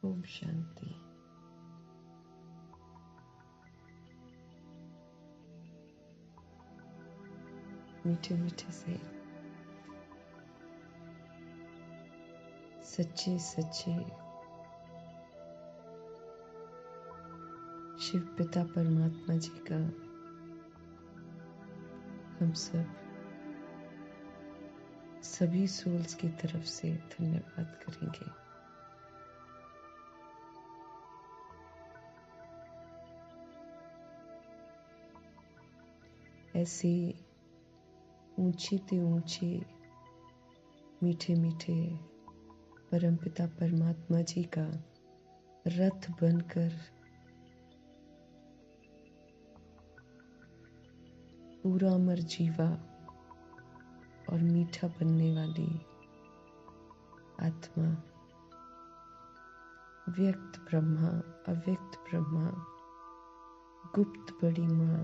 ओम शांति। मीठे मीठे से सच्चे सच्चे शिव पिता परमात्मा जी का हम सभी सोल्स की तरफ से धन्यवाद करेंगे। ऐसी ऊंची ते ऊंची मीठे मीठे परमपिता परमात्मा जी का रथ बनकर पूरा अमर जीवा और मीठा बनने वाली आत्मा, व्यक्त ब्रह्मा, अव्यक्त ब्रह्मा, गुप्त बड़ी माँ,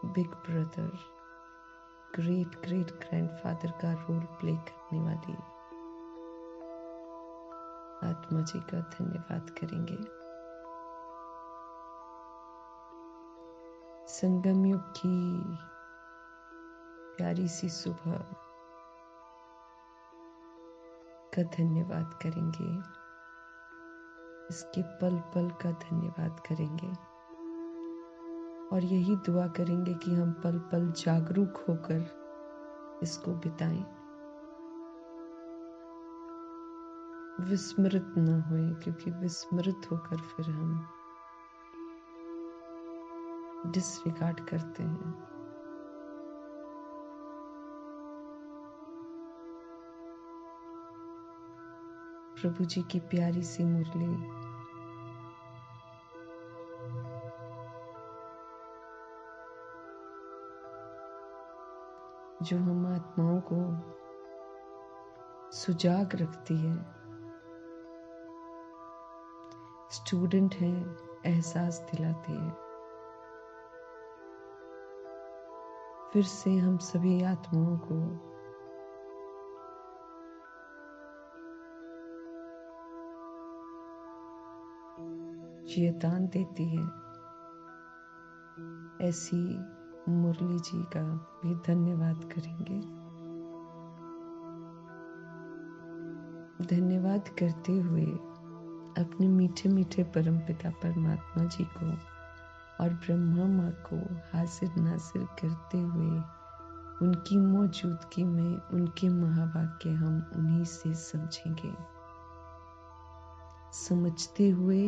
big brother, great great grandfather का रोल प्ले करने वाली आत्मा जी का धन्यवाद करेंगे। संगम युग की प्यारी सी सुबह का धन्यवाद करेंगे। इसके पल पल का धन्यवाद करेंगे और यही दुआ करेंगे कि हम पल पल जागरूक होकर इसको बिताएं, विस्मृत न होएं, क्योंकि विस्मृत होकर फिर हम डिसरिगार्ड करते हैं। प्रभु जी की प्यारी सी मुरली जो हम आत्माओं को सुजाग रखती है। स्टूडेंट है, एहसास दिलाती है। फिर से हम सभी आत्माओं को चेतान देती है। ऐसी मुरली जी का भी धन्यवाद करेंगे। धन्यवाद करते हुए अपने मीठे मीठे परमपिता परमात्मा जी को और ब्रह्मा माँ को हाजिर नाजिर करते हुए उनकी मौजूदगी में उनके महावाक्य हम उन्हीं से समझेंगे। समझते हुए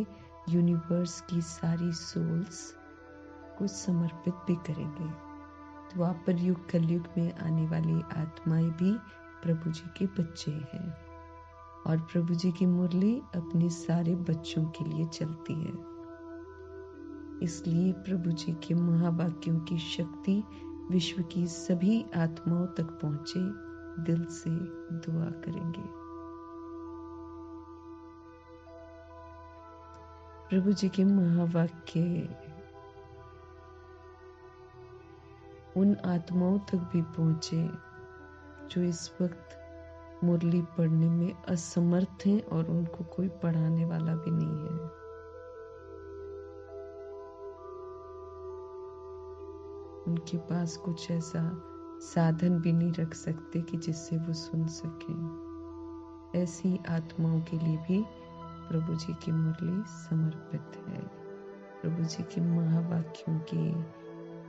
यूनिवर्स की सारी सोल्स को समर्पित भी करेंगे। द्वापर युग कलयुग में आने वाली आत्माएं भी प्रभु जी के बच्चे हैं और प्रभु जी की मुरली अपने सारे बच्चों के लिए चलती है। इसलिए प्रभु जी के महावाक्यों की शक्ति विश्व की सभी आत्माओं तक पहुंचे, दिल से दुआ करेंगे। प्रभु जी के महावाक्य उन आत्माओं तक भी पहुंचे जो इस वक्त मुरली पढ़ने में असमर्थ हैं और उनको कोई पढ़ाने वाला भी नहीं है। उनके पास कुछ ऐसा साधन भी नहीं रख सकते कि जिससे वो सुन सकें। ऐसी आत्माओं के लिए भी प्रभु जी की मुरली समर्पित है। प्रभु जी के महावाक्यों की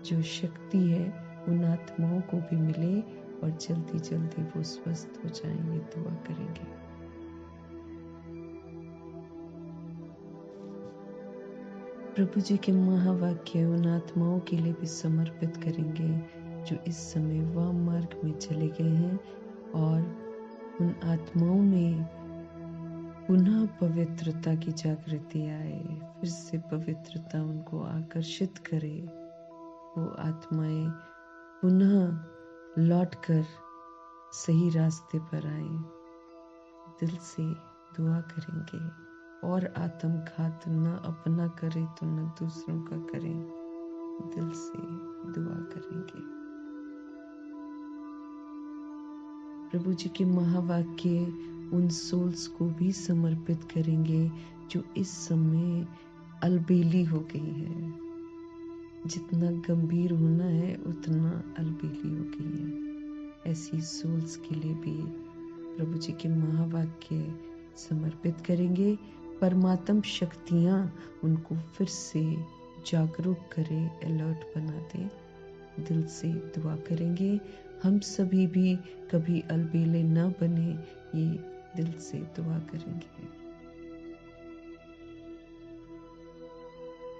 जो शक्ति है उन आत्माओं को भी मिले और जल्दी जल्दी वो स्वस्थ हो जाएं, ये दुआ करेंगे। प्रभु जी के महावाक्य उन आत्माओं के लिए भी समर्पित करेंगे जो इस समय वाम मार्ग में चले गए हैं और उन आत्माओं में पुनः पवित्रता की जागृति आए, फिर से पवित्रता उनको आकर्षित करे। वो आत्माएं पुनः लौटकर सही रास्ते पर आए। दिल से दुआ करेंगे और आत्मघात न अपना करे तो न दूसरों का करें। दिल से दुआ करेंगे। प्रभु जी के महावाक्य उन सोल्स को भी समर्पित करेंगे जो इस समय अलबेली हो गई है। जितना गंभीर होना है उतना अलबेली हो गई है। ऐसी सोल्स के लिए भी प्रभु जी के महावाक्य समर्पित करेंगे। परमात्म शक्तियाँ उनको फिर से जागरूक करे, अलर्ट बना दे। दिल से दुआ करेंगे हम सभी भी कभी अलबेले न बने, ये दिल से दुआ करेंगे।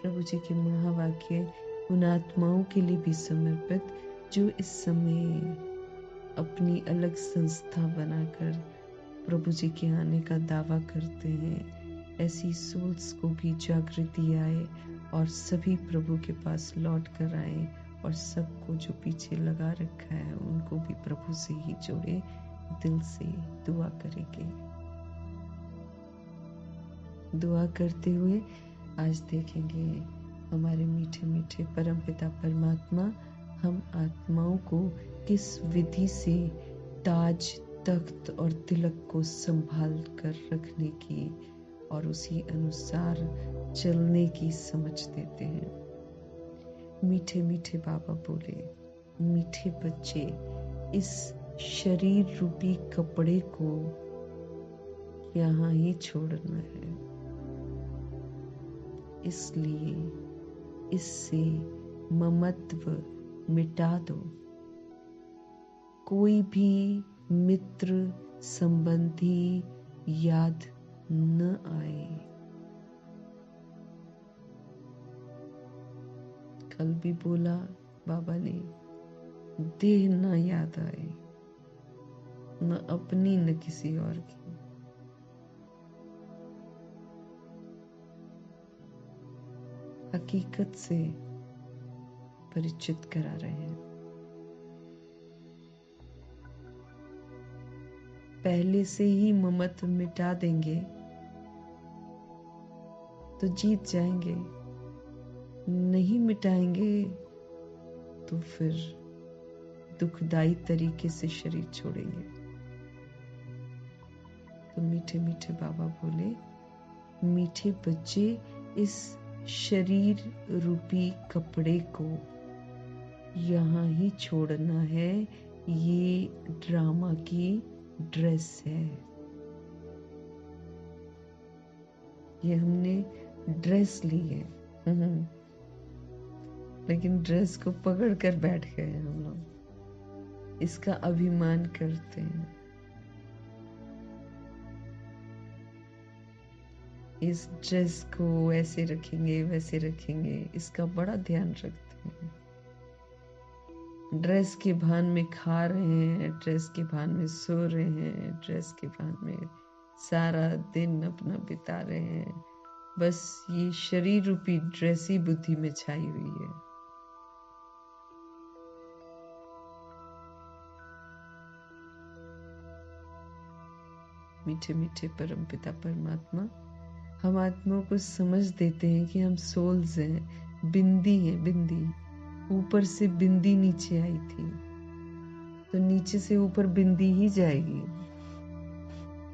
प्रभु जी के महावाक्य उन आत्माओं के लिए भी समर्पित जो इस समय अपनी अलग संस्था बनाकर प्रभु जी के आने का दावा करते हैं। ऐसी सोल्स को भी जागृति आए और सभी प्रभु के पास लौट कर आए, और सबको जो पीछे लगा रखा है उनको भी प्रभु से ही जोड़े। दिल से दुआ करेंगे। दुआ करते हुए आज देखेंगे हमारे मीठे मीठे परमपिता परमात्मा हम आत्माओं को किस विधि से ताज, तख्त और तिलक को संभाल कर रखने की और उसी अनुसार चलने की समझ देते हैं। मीठे मीठे बाबा बोले, मीठे बच्चे, इस शरीर रूपी कपड़े को यहाँ ही छोड़ना है, इसलिए इससे ममत्व मिटा दो। कोई भी मित्र संबंधी याद न आए। कल भी बोला बाबा ने, देह न याद आए, न अपनी न किसी और की। हकीकत से परिचित करा रहे हैं। पहले से ही ममत्व मिटा देंगे तो जीत जाएंगे, नहीं मिटाएंगे तो फिर दुखदाई तरीके से शरीर छोड़ेंगे। तो मीठे मीठे बाबा बोले, मीठे बच्चे, इस शरीर रूपी कपड़े को यहाँ ही छोड़ना है। ये ड्रामा की ड्रेस है। ये हमने ड्रेस ली है, लेकिन ड्रेस को पकड़ कर बैठ गए हम लोग। इसका अभिमान करते हैं। इस ड्रेस को ऐसे रखेंगे, वैसे रखेंगे, इसका बड़ा ध्यान रखते हैं। ड्रेस के भान में खा रहे हैं, ड्रेस के भान में सो रहे हैं, ड्रेस के भान में सारा दिन अपना बिता रहे हैं। बस ये शरीर रूपी ड्रेस ही बुद्धि में छाई हुई है। मीठे मीठे परम पिता परमात्मा हम आत्माओं को समझ देते हैं कि हम सोल्स हैं, बिंदी हैं, बिंदी। ऊपर से बिंदी नीचे आई थी तो नीचे से ऊपर बिंदी ही जाएगी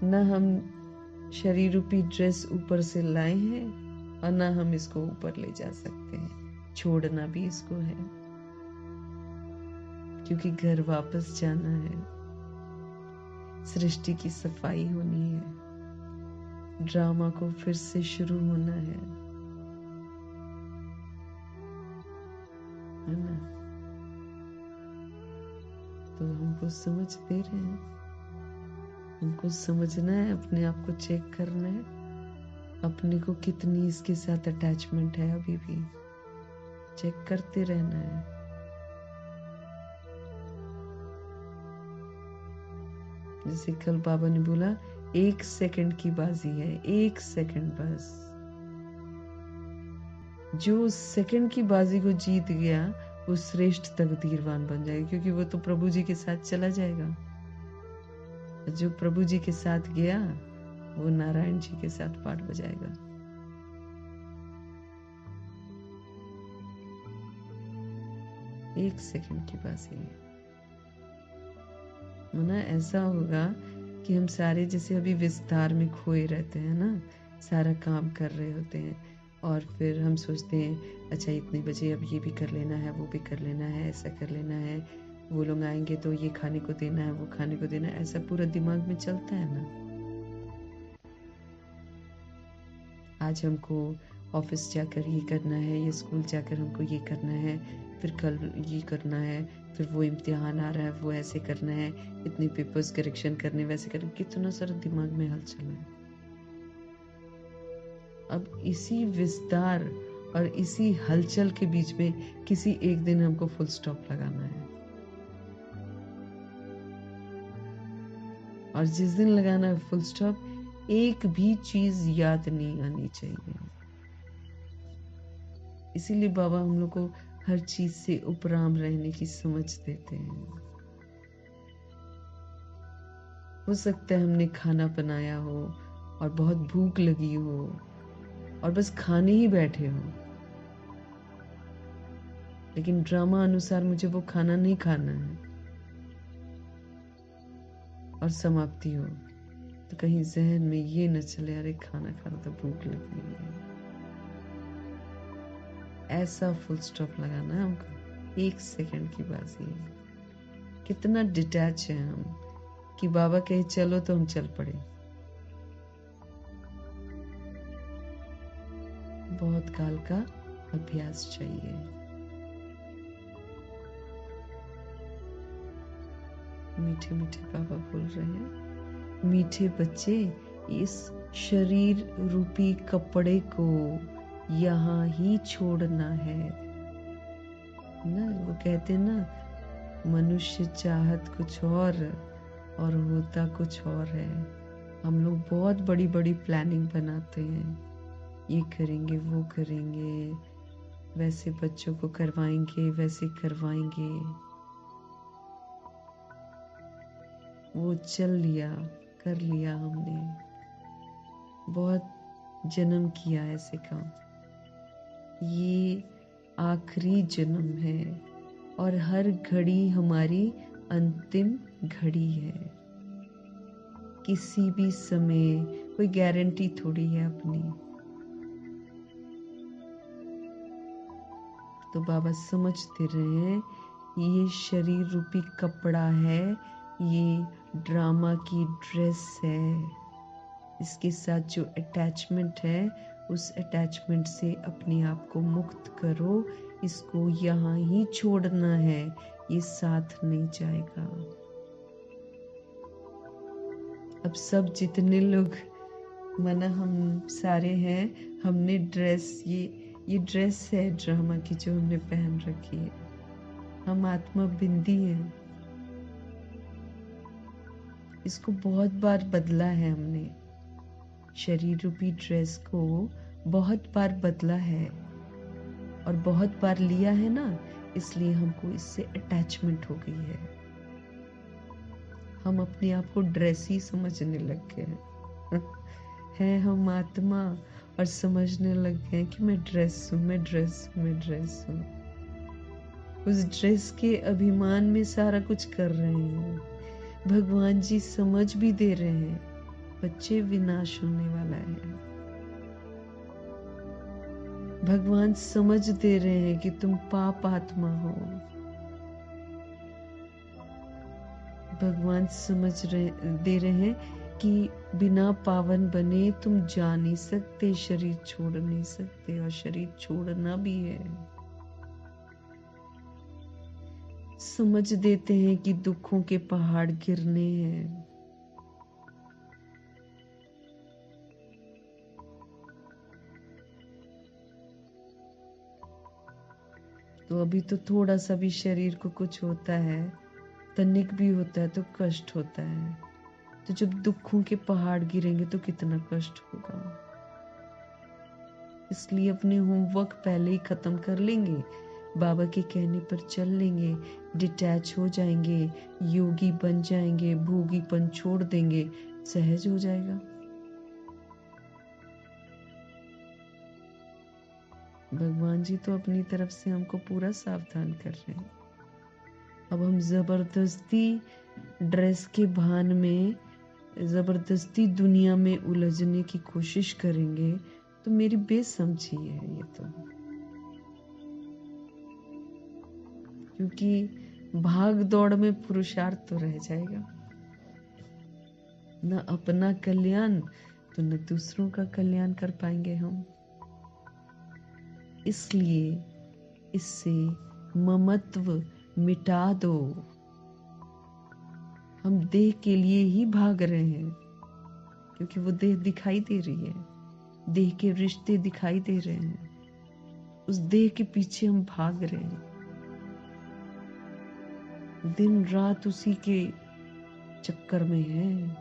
ना। हम शरीर रूपी ड्रेस ऊपर से लाए हैं और ना हम इसको ऊपर ले जा सकते हैं। छोड़ना भी इसको है, क्योंकि घर वापस जाना है। सृष्टि की सफाई होनी है, ड्रामा को फिर से शुरू होना है ना। तो हमको समझ दे रहे हैं, हमको समझना है, अपने आप को चेक करना है, अपने को कितनी इसके साथ अटैचमेंट है। अभी भी चेक करते रहना है। जैसे कल बाबा ने बोला, 1 सेकंड की बाजी है, 1 सेकंड बस। जो उस सेकंड की बाजी को जीत गया वो श्रेष्ठ तकदीरवान बन जाएगा, क्योंकि वो तो प्रभु जी के साथ चला जाएगा। जो प्रभु जी के साथ गया वो नारायण जी के साथ पाठ बजाएगा। एक सेकंड की बाजी है। मना ऐसा होगा कि हम सारे जैसे अभी विस्तार में खोए रहते हैं ना, सारा काम कर रहे होते हैं और फिर हम सोचते हैं अच्छा इतने बजे अब ये भी कर लेना है, वो भी कर लेना है, ऐसा कर लेना है, वो लोग आएंगे तो ये खाने को देना है, वो खाने को देना है, ऐसा पूरा दिमाग में चलता है ना। आज हमको ऑफिस जाकर ये करना है, या स्कूल जाकर हमको ये करना है, फिर कल ये करना है, फिर वो इम्तिहान आ रहा है, वो ऐसे करना है, इतने पेपर्स करेक्शन करने, वैसे करने, कितना सारा दिमाग में हलचल है। अब इसी विस्तार और इसी हलचल के बीच में किसी एक दिन हमको फुल स्टॉप लगाना है, और जिस दिन लगाना है फुल स्टॉप, एक भी चीज याद नहीं आनी चाहिए। इसीलिए बाबा हम लोग को हर चीज से उपराम रहने की समझ देते हैं। हो सकता है हमने खाना बनाया हो और बहुत भूख लगी हो और बस खाने ही बैठे हो, लेकिन ड्रामा अनुसार मुझे वो खाना नहीं खाना है, और समाप्ति हो तो कहीं जहन में ये न चले अरे खाना खाना तो भूख लगी है। ऐसा फुल स्टॉप लगाना है हमको, 1 सेकंड की बात है। कितना डिटैच है हम कि बाबा कहे चलो तो हम चल पड़े। बहुत काल का अभ्यास चाहिए। मीठे मीठे बाबा बोल रहे हैं, मीठे बच्चे, इस शरीर रूपी कपड़े को यहाँ ही छोड़ना है ना। वो कहते हैं ना, मनुष्य चाहत कुछ और होता कुछ और है। हम लोग बहुत बड़ी बड़ी प्लानिंग बनाते हैं, ये करेंगे वो करेंगे, वैसे बच्चों को करवाएंगे, वैसे करवाएंगे। वो चल लिया, कर लिया हमने, बहुत जन्म किया ऐसे काम। ये आखिरी जन्म है और हर घड़ी हमारी अंतिम घड़ी है। किसी भी समय कोई गारंटी थोड़ी है अपनी। तो बाबा समझते रहे, ये शरीर रूपी कपड़ा है, ये ड्रामा की ड्रेस है। इसके साथ जो अटैचमेंट है, उस अटैचमेंट से अपने आप को मुक्त करो। इसको यहाँ ही छोड़ना है, ये साथ नहीं जाएगा। अब सब जितने लोग माना हम सारे हैं, हमने ड्रेस, ये ड्रेस है ड्रामा की जो हमने पहन रखी है। हम आत्मा बिंदी हैं। इसको बहुत बार बदला है हमने, शरीर रूपी ड्रेस को बहुत बार बदला है और बहुत बार लिया है ना, इसलिए हमको इससे अटैचमेंट हो गई है। हम अपने आप को ड्रेस ही समझने लग गए हैं। हम आत्मा और समझने लग गए कि मैं ड्रेस हूँ, मैं ड्रेस हूँ, मैं ड्रेस हूँ। उस ड्रेस के अभिमान में सारा कुछ कर रहे हैं। भगवान जी समझ भी दे रहे हैं, बच्चे विनाश होने वाला है। भगवान समझ दे रहे हैं कि तुम पाप आत्मा हो। भगवान दे रहे हैं कि बिना पावन बने तुम जा नहीं सकते, शरीर छोड़ नहीं सकते, और शरीर छोड़ना भी है। समझ देते हैं कि दुखों के पहाड़ गिरने हैं। तो अभी तो थोड़ा सा भी शरीर को कुछ होता है, तनिक भी होता है तो कष्ट होता है। तो जब दुखों के पहाड़ गिरेंगे तो कितना कष्ट होगा। इसलिए अपने होमवर्क पहले ही खत्म कर लेंगे, बाबा के कहने पर चल लेंगे, डिटैच हो जाएंगे, योगी बन जाएंगे, भोगीपन छोड़ देंगे, सहज हो जाएगा। भगवान जी तो अपनी तरफ से हमको पूरा सावधान कर रहे हैं। अब हम जबरदस्ती ड्रेस के भान में जबरदस्ती दुनिया में उलझने की कोशिश करेंगे तो मेरी बेसमझी है ये तो। क्योंकि भाग दौड़ में पुरुषार्थ तो रह जाएगा, न अपना कल्याण तो न दूसरों का कल्याण कर पाएंगे हम। इसलिए इससे ममत्व मिटा दो। हम देह के लिए ही भाग रहे हैं, क्योंकि वो देह दिखाई दे रही है, देह के रिश्ते दिखाई दे रहे हैं, उस देह के पीछे हम भाग रहे हैं, दिन रात उसी के चक्कर में हैं।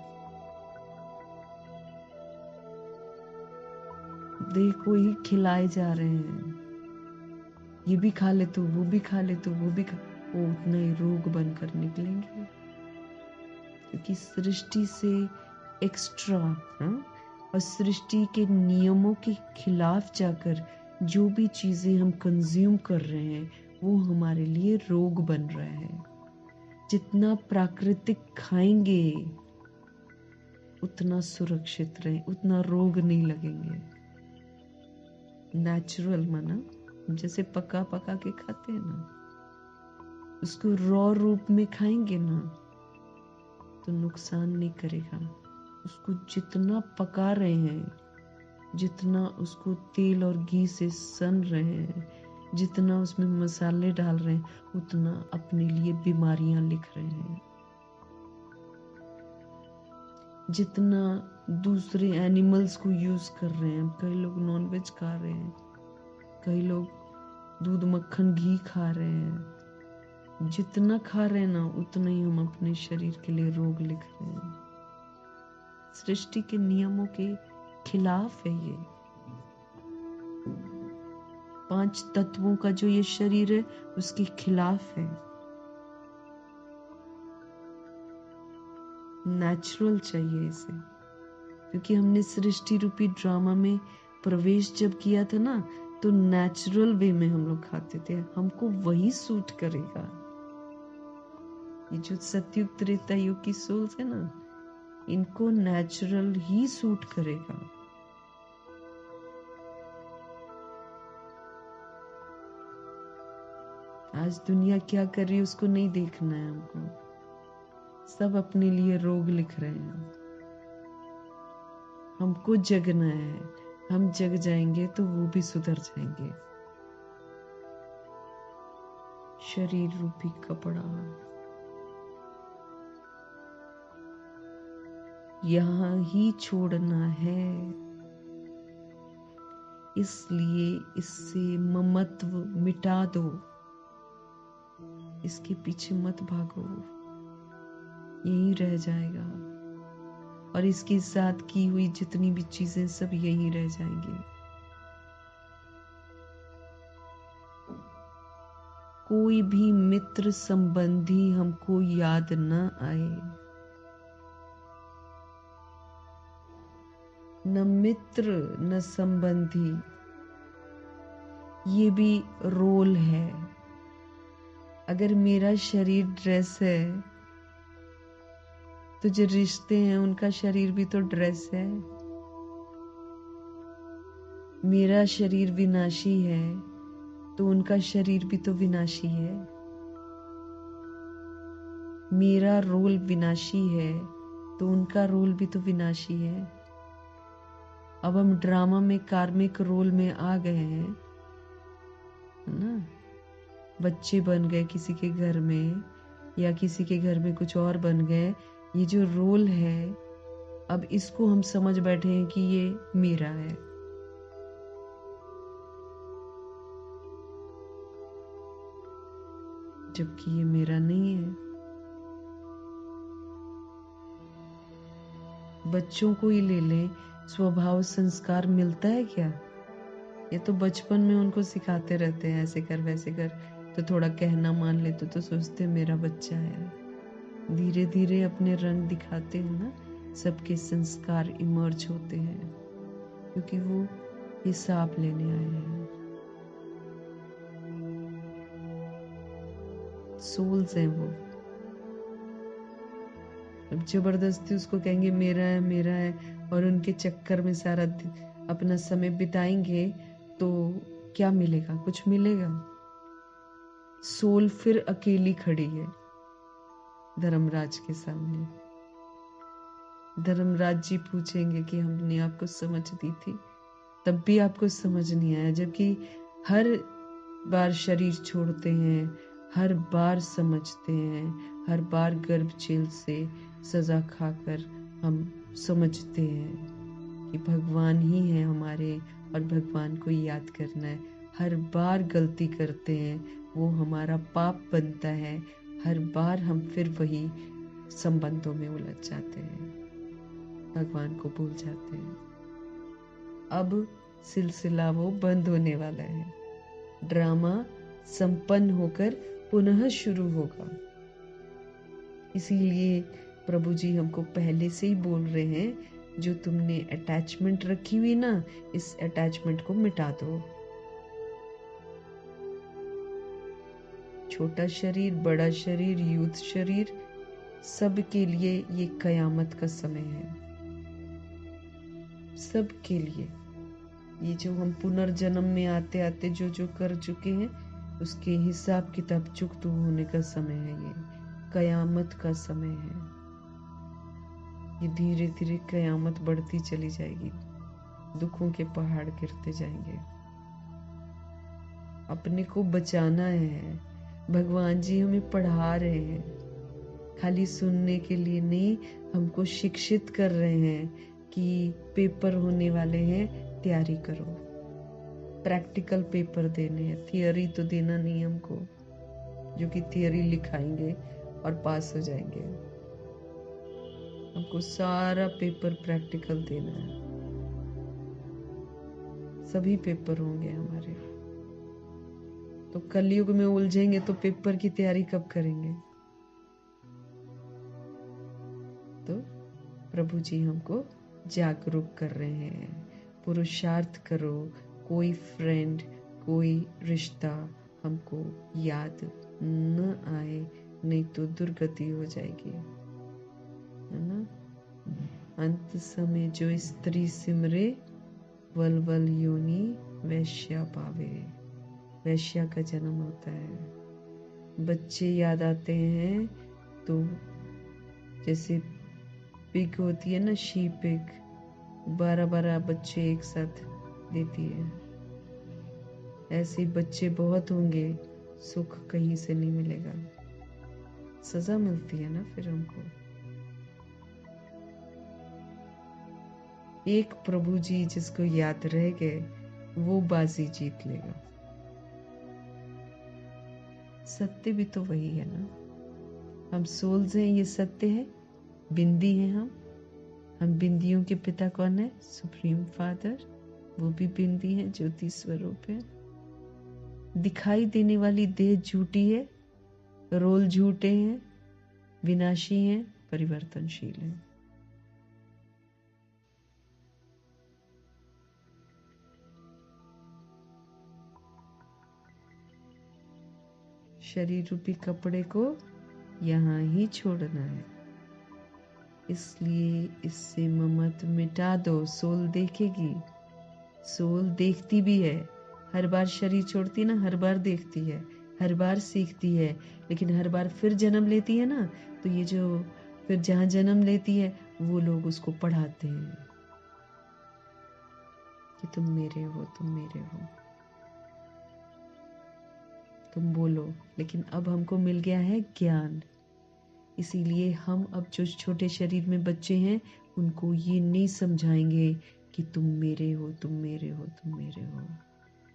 देह को ही खिलाए जा रहे हैं, ये भी खा ले तो वो भी खा ले तो वो भी खा, वो उतना ही रोग बनकर निकलेंगे। क्योंकि सृष्टि से एक्स्ट्रा और सृष्टि के नियमों के खिलाफ जाकर जो भी चीजें हम कंज्यूम कर रहे हैं वो हमारे लिए रोग बन रहा है। जितना प्राकृतिक खाएंगे उतना सुरक्षित रहे, उतना रोग नहीं लगेंगे। नेचुरल माना, जैसे पका पका के खाते हैं ना, उसको रॉ रूप में खाएंगे ना तो नुकसान नहीं करेगा। उसको जितना पका रहे हैं, जितना उसको तेल और घी से सन रहे हैं, जितना उसमें मसाले डाल रहे हैं, उतना अपने लिए बीमारियां लिख रहे हैं। जितना दूसरे एनिमल्स को यूज कर रहे हैं, कई लोग नॉनवेज खा रहे हैं, कई लोग दूध मक्खन घी खा रहे हैं, जितना खा रहे हैं ना उतना ही हम अपने शरीर के लिए रोग लिख रहे हैं। सृष्टि के नियमों के खिलाफ है ये। 5 तत्वों का जो ये शरीर है उसके खिलाफ है। नेचुरल चाहिए इसे, क्योंकि हमने सृष्टि रूपी ड्रामा में प्रवेश जब किया था ना तो नेचुरल वे में हम लोग खाते थे, हमको वही सूट करेगा। ये जो सतयुग त्रेता युग की सोल्स है ना, इनको नेचुरल ही सूट करेगा। आज दुनिया क्या कर रही है उसको नहीं देखना है हमको, सब अपने लिए रोग लिख रहे हैं। हमको जगना है, हम जग जाएंगे तो वो भी सुधर जाएंगे। शरीर रूपी कपड़ा यहाँ ही छोड़ना है, इसलिए इससे ममत्व मिटा दो। इसके पीछे मत भागो, यही रह जाएगा। और इसके साथ की हुई जितनी भी चीजें सब यही रह जाएंगी। कोई भी मित्र संबंधी हमको याद न आए, न मित्र न संबंधी, ये भी रोल है। अगर मेरा शरीर ड्रेस है तो जो रिश्ते हैं उनका शरीर भी तो ड्रेस है। मेरा शरीर विनाशी है तो उनका शरीर भी तो विनाशी है। मेरा रोल विनाशी है तो उनका रोल भी तो विनाशी है। अब हम ड्रामा में कार्मिक रोल में आ गए हैं, है ना। बच्चे बन गए किसी के घर में, या किसी के घर में कुछ और बन गए। ये जो रोल है, अब इसको हम समझ बैठे हैं कि ये मेरा है। जबकि ये मेरा नहीं है। बच्चों को ही ले लें, स्वभाव संस्कार मिलता है क्या? ये तो बचपन में उनको सिखाते रहते हैं, ऐसे कर वैसे कर, तो थोड़ा कहना मान लेते तो सोचते मेरा बच्चा है। धीरे धीरे अपने रंग दिखाते हैं ना, सबके संस्कार इमर्ज होते हैं, क्योंकि वो हिसाब लेने आए हैं। सोल्स हैं वो। अब जबरदस्ती उसको कहेंगे मेरा है मेरा है, और उनके चक्कर में सारा अपना समय बिताएंगे तो क्या मिलेगा? कुछ मिलेगा? सोल फिर अकेली खड़ी है धर्मराज के सामने। धर्मराज जी पूछेंगे कि हमने आपको समझ दी थी, तब भी आपको समझ नहीं आया, जबकि हर बार शरीर छोड़ते हैं, हर बार समझते हैं, हर बार गर्भ जेल से सजा खाकर हम समझते हैं कि भगवान ही है हमारे और भगवान को याद करना है। हर बार गलती करते हैं, वो हमारा पाप बनता है। हर बार हम फिर वही संबंधों में उलझ जाते हैं, भगवान को भूल जाते हैं। अब सिलसिला वो बंद होने वाला है। ड्रामा संपन्न होकर पुनः शुरू होगा। इसीलिए प्रभु जी हमको पहले से ही बोल रहे हैं, जो तुमने अटैचमेंट रखी हुई ना, इस अटैचमेंट को मिटा दो। छोटा शरीर, बड़ा शरीर, यूथ शरीर, सबके लिए ये कयामत का समय है। सबके लिए ये जो हम पुनर्जन्म में आते आते जो जो कर चुके हैं, उसके हिसाब किताब चुकता होने का समय है। ये कयामत का समय है। ये धीरे धीरे कयामत बढ़ती चली जाएगी, दुखों के पहाड़ गिरते जाएंगे। अपने को बचाना है। भगवान जी हमें पढ़ा रहे हैं, खाली सुनने के लिए नहीं, हमको शिक्षित कर रहे हैं कि पेपर होने वाले हैं, तैयारी करो। प्रैक्टिकल पेपर देने हैं, थियोरी तो देना नहीं हमको, जो कि थियोरी लिखाएंगे और पास हो जाएंगे। हमको सारा पेपर प्रैक्टिकल देना है। सभी पेपर होंगे हमारे। तो कलयुग में उलझेंगे तो पेपर की तैयारी कब करेंगे? तो प्रभु जी हमको जागरूक कर रहे हैं, पुरुषार्थ करो। कोई फ्रेंड, कोई रिश्ता हमको याद न आए, नहीं तो दुर्गति हो जाएगी, है ना। अंत समय जो स्त्री सिमरे, वल वल योनि वैश्या पावे। वैश्या का जन्म होता है। बच्चे याद आते हैं तो जैसे पिग होती है ना, शी पिग, 12-12 बच्चे एक साथ देती है। ऐसे बच्चे बहुत होंगे, सुख कहीं से नहीं मिलेगा, सजा मिलती है ना फिर हमको। एक प्रभु जी जिसको याद रह गए, वो बाजी जीत लेगा। सत्य भी तो वही है ना। हम सोल्स हैं, ये सत्य है। बिंदी हैं हम बिंदियों के पिता कौन है? Supreme father. वो भी बिंदी है, ज्योति स्वरूप है। दिखाई देने वाली देह झूठी है, रोल झूठे हैं, विनाशी हैं, परिवर्तनशील हैं। शरीर रूपी कपड़े को यहाँ ही छोड़ना है। इसलिए इससे ममत मिटा दो। सोल देखेगी, सोल देखती भी है। हर बार शरीर छोड़ती है ना, हर बार देखती है, हर बार सीखती है, लेकिन हर बार फिर जन्म लेती है ना, तो ये जो फिर जहाँ जन्म लेती है, वो लोग उसको पढ़ाते हैं कि तुम मेरे हो, तुम मेरे हो, तुम बोलो। लेकिन अब हमको मिल गया है ज्ञान, इसीलिए हम अब जो छोटे शरीर में बच्चे हैं, उनको ये नहीं समझाएंगे कि तुम मेरे हो, तुम मेरे हो, तुम मेरे हो।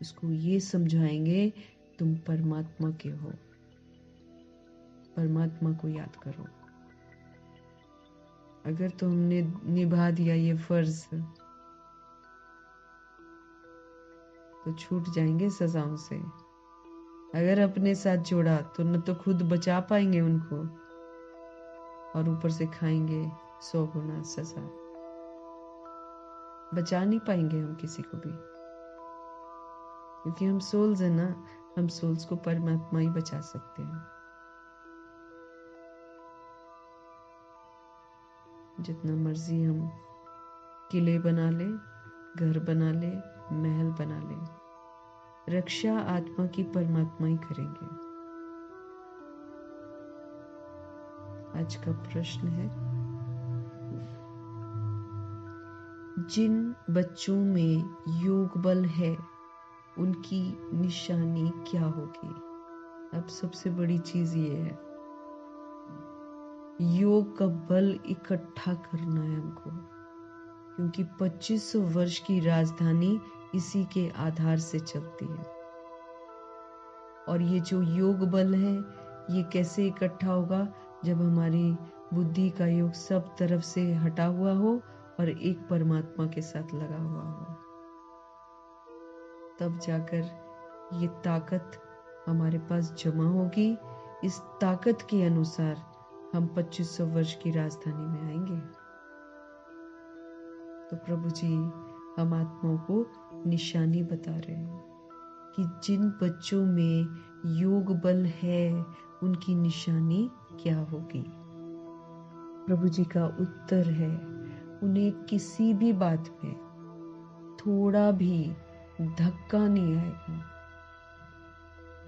उसको ये समझाएंगे तुम परमात्मा के हो, परमात्मा को याद करो। अगर तुमने निभा दिया ये फर्ज, तो छूट जाएंगे सजाओं से। अगर अपने साथ जोड़ा तो न तो खुद बचा पाएंगे उनको, और ऊपर से खाएंगे 100 गुना सजा। बचा नहीं पाएंगे हम किसी को भी, क्योंकि हम सोल्स हैं ना। हम सोल्स को परमात्मा ही बचा सकते हैं। जितना मर्जी हम किले बना ले, घर बना ले, महल बना ले, रक्षा आत्मा की परमात्मा ही करेंगे। आज का प्रश्न है, जिन बच्चों में योग बल है उनकी निशानी क्या होगी? अब सबसे बड़ी चीज ये है, योग का बल इकट्ठा करना है हमको, क्योंकि 2500 वर्ष की राजधानी इसी के आधार से चलती है। और ये जो योग बल है, ये कैसे इकट्ठा होगा? जब हमारी बुद्धि का योग सब तरफ से हटा हुआ हो और एक परमात्मा के साथ लगा हुआ हो, तब जाकर ये ताकत हमारे पास जमा होगी। इस ताकत के अनुसार हम 2500 वर्ष की राजधानी में आएंगे। तो प्रभु जी हम आत्माओं को निशानी बता रहे हैं कि जिन बच्चों में योग बल है उनकी निशानी क्या होगी। प्रभु जी का उत्तर है, उन्हें किसी भी बात में थोड़ा भी धक्का नहीं आएगा।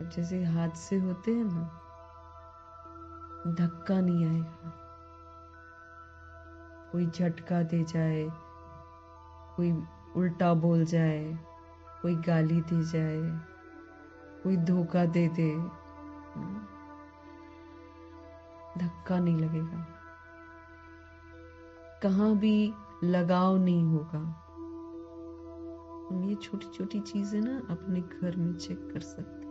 जैसे हादसे होते हैं ना, धक्का नहीं आएगा। कोई झटका दे जाए, कोई उल्टा बोल जाए, कोई गाली दे जाए, कोई धोखा दे दे, धक्का नहीं लगेगा। कहाँ भी लगाव नहीं होगा। हम ये छोटी छोटी चीजें ना अपने घर में चेक कर सकते।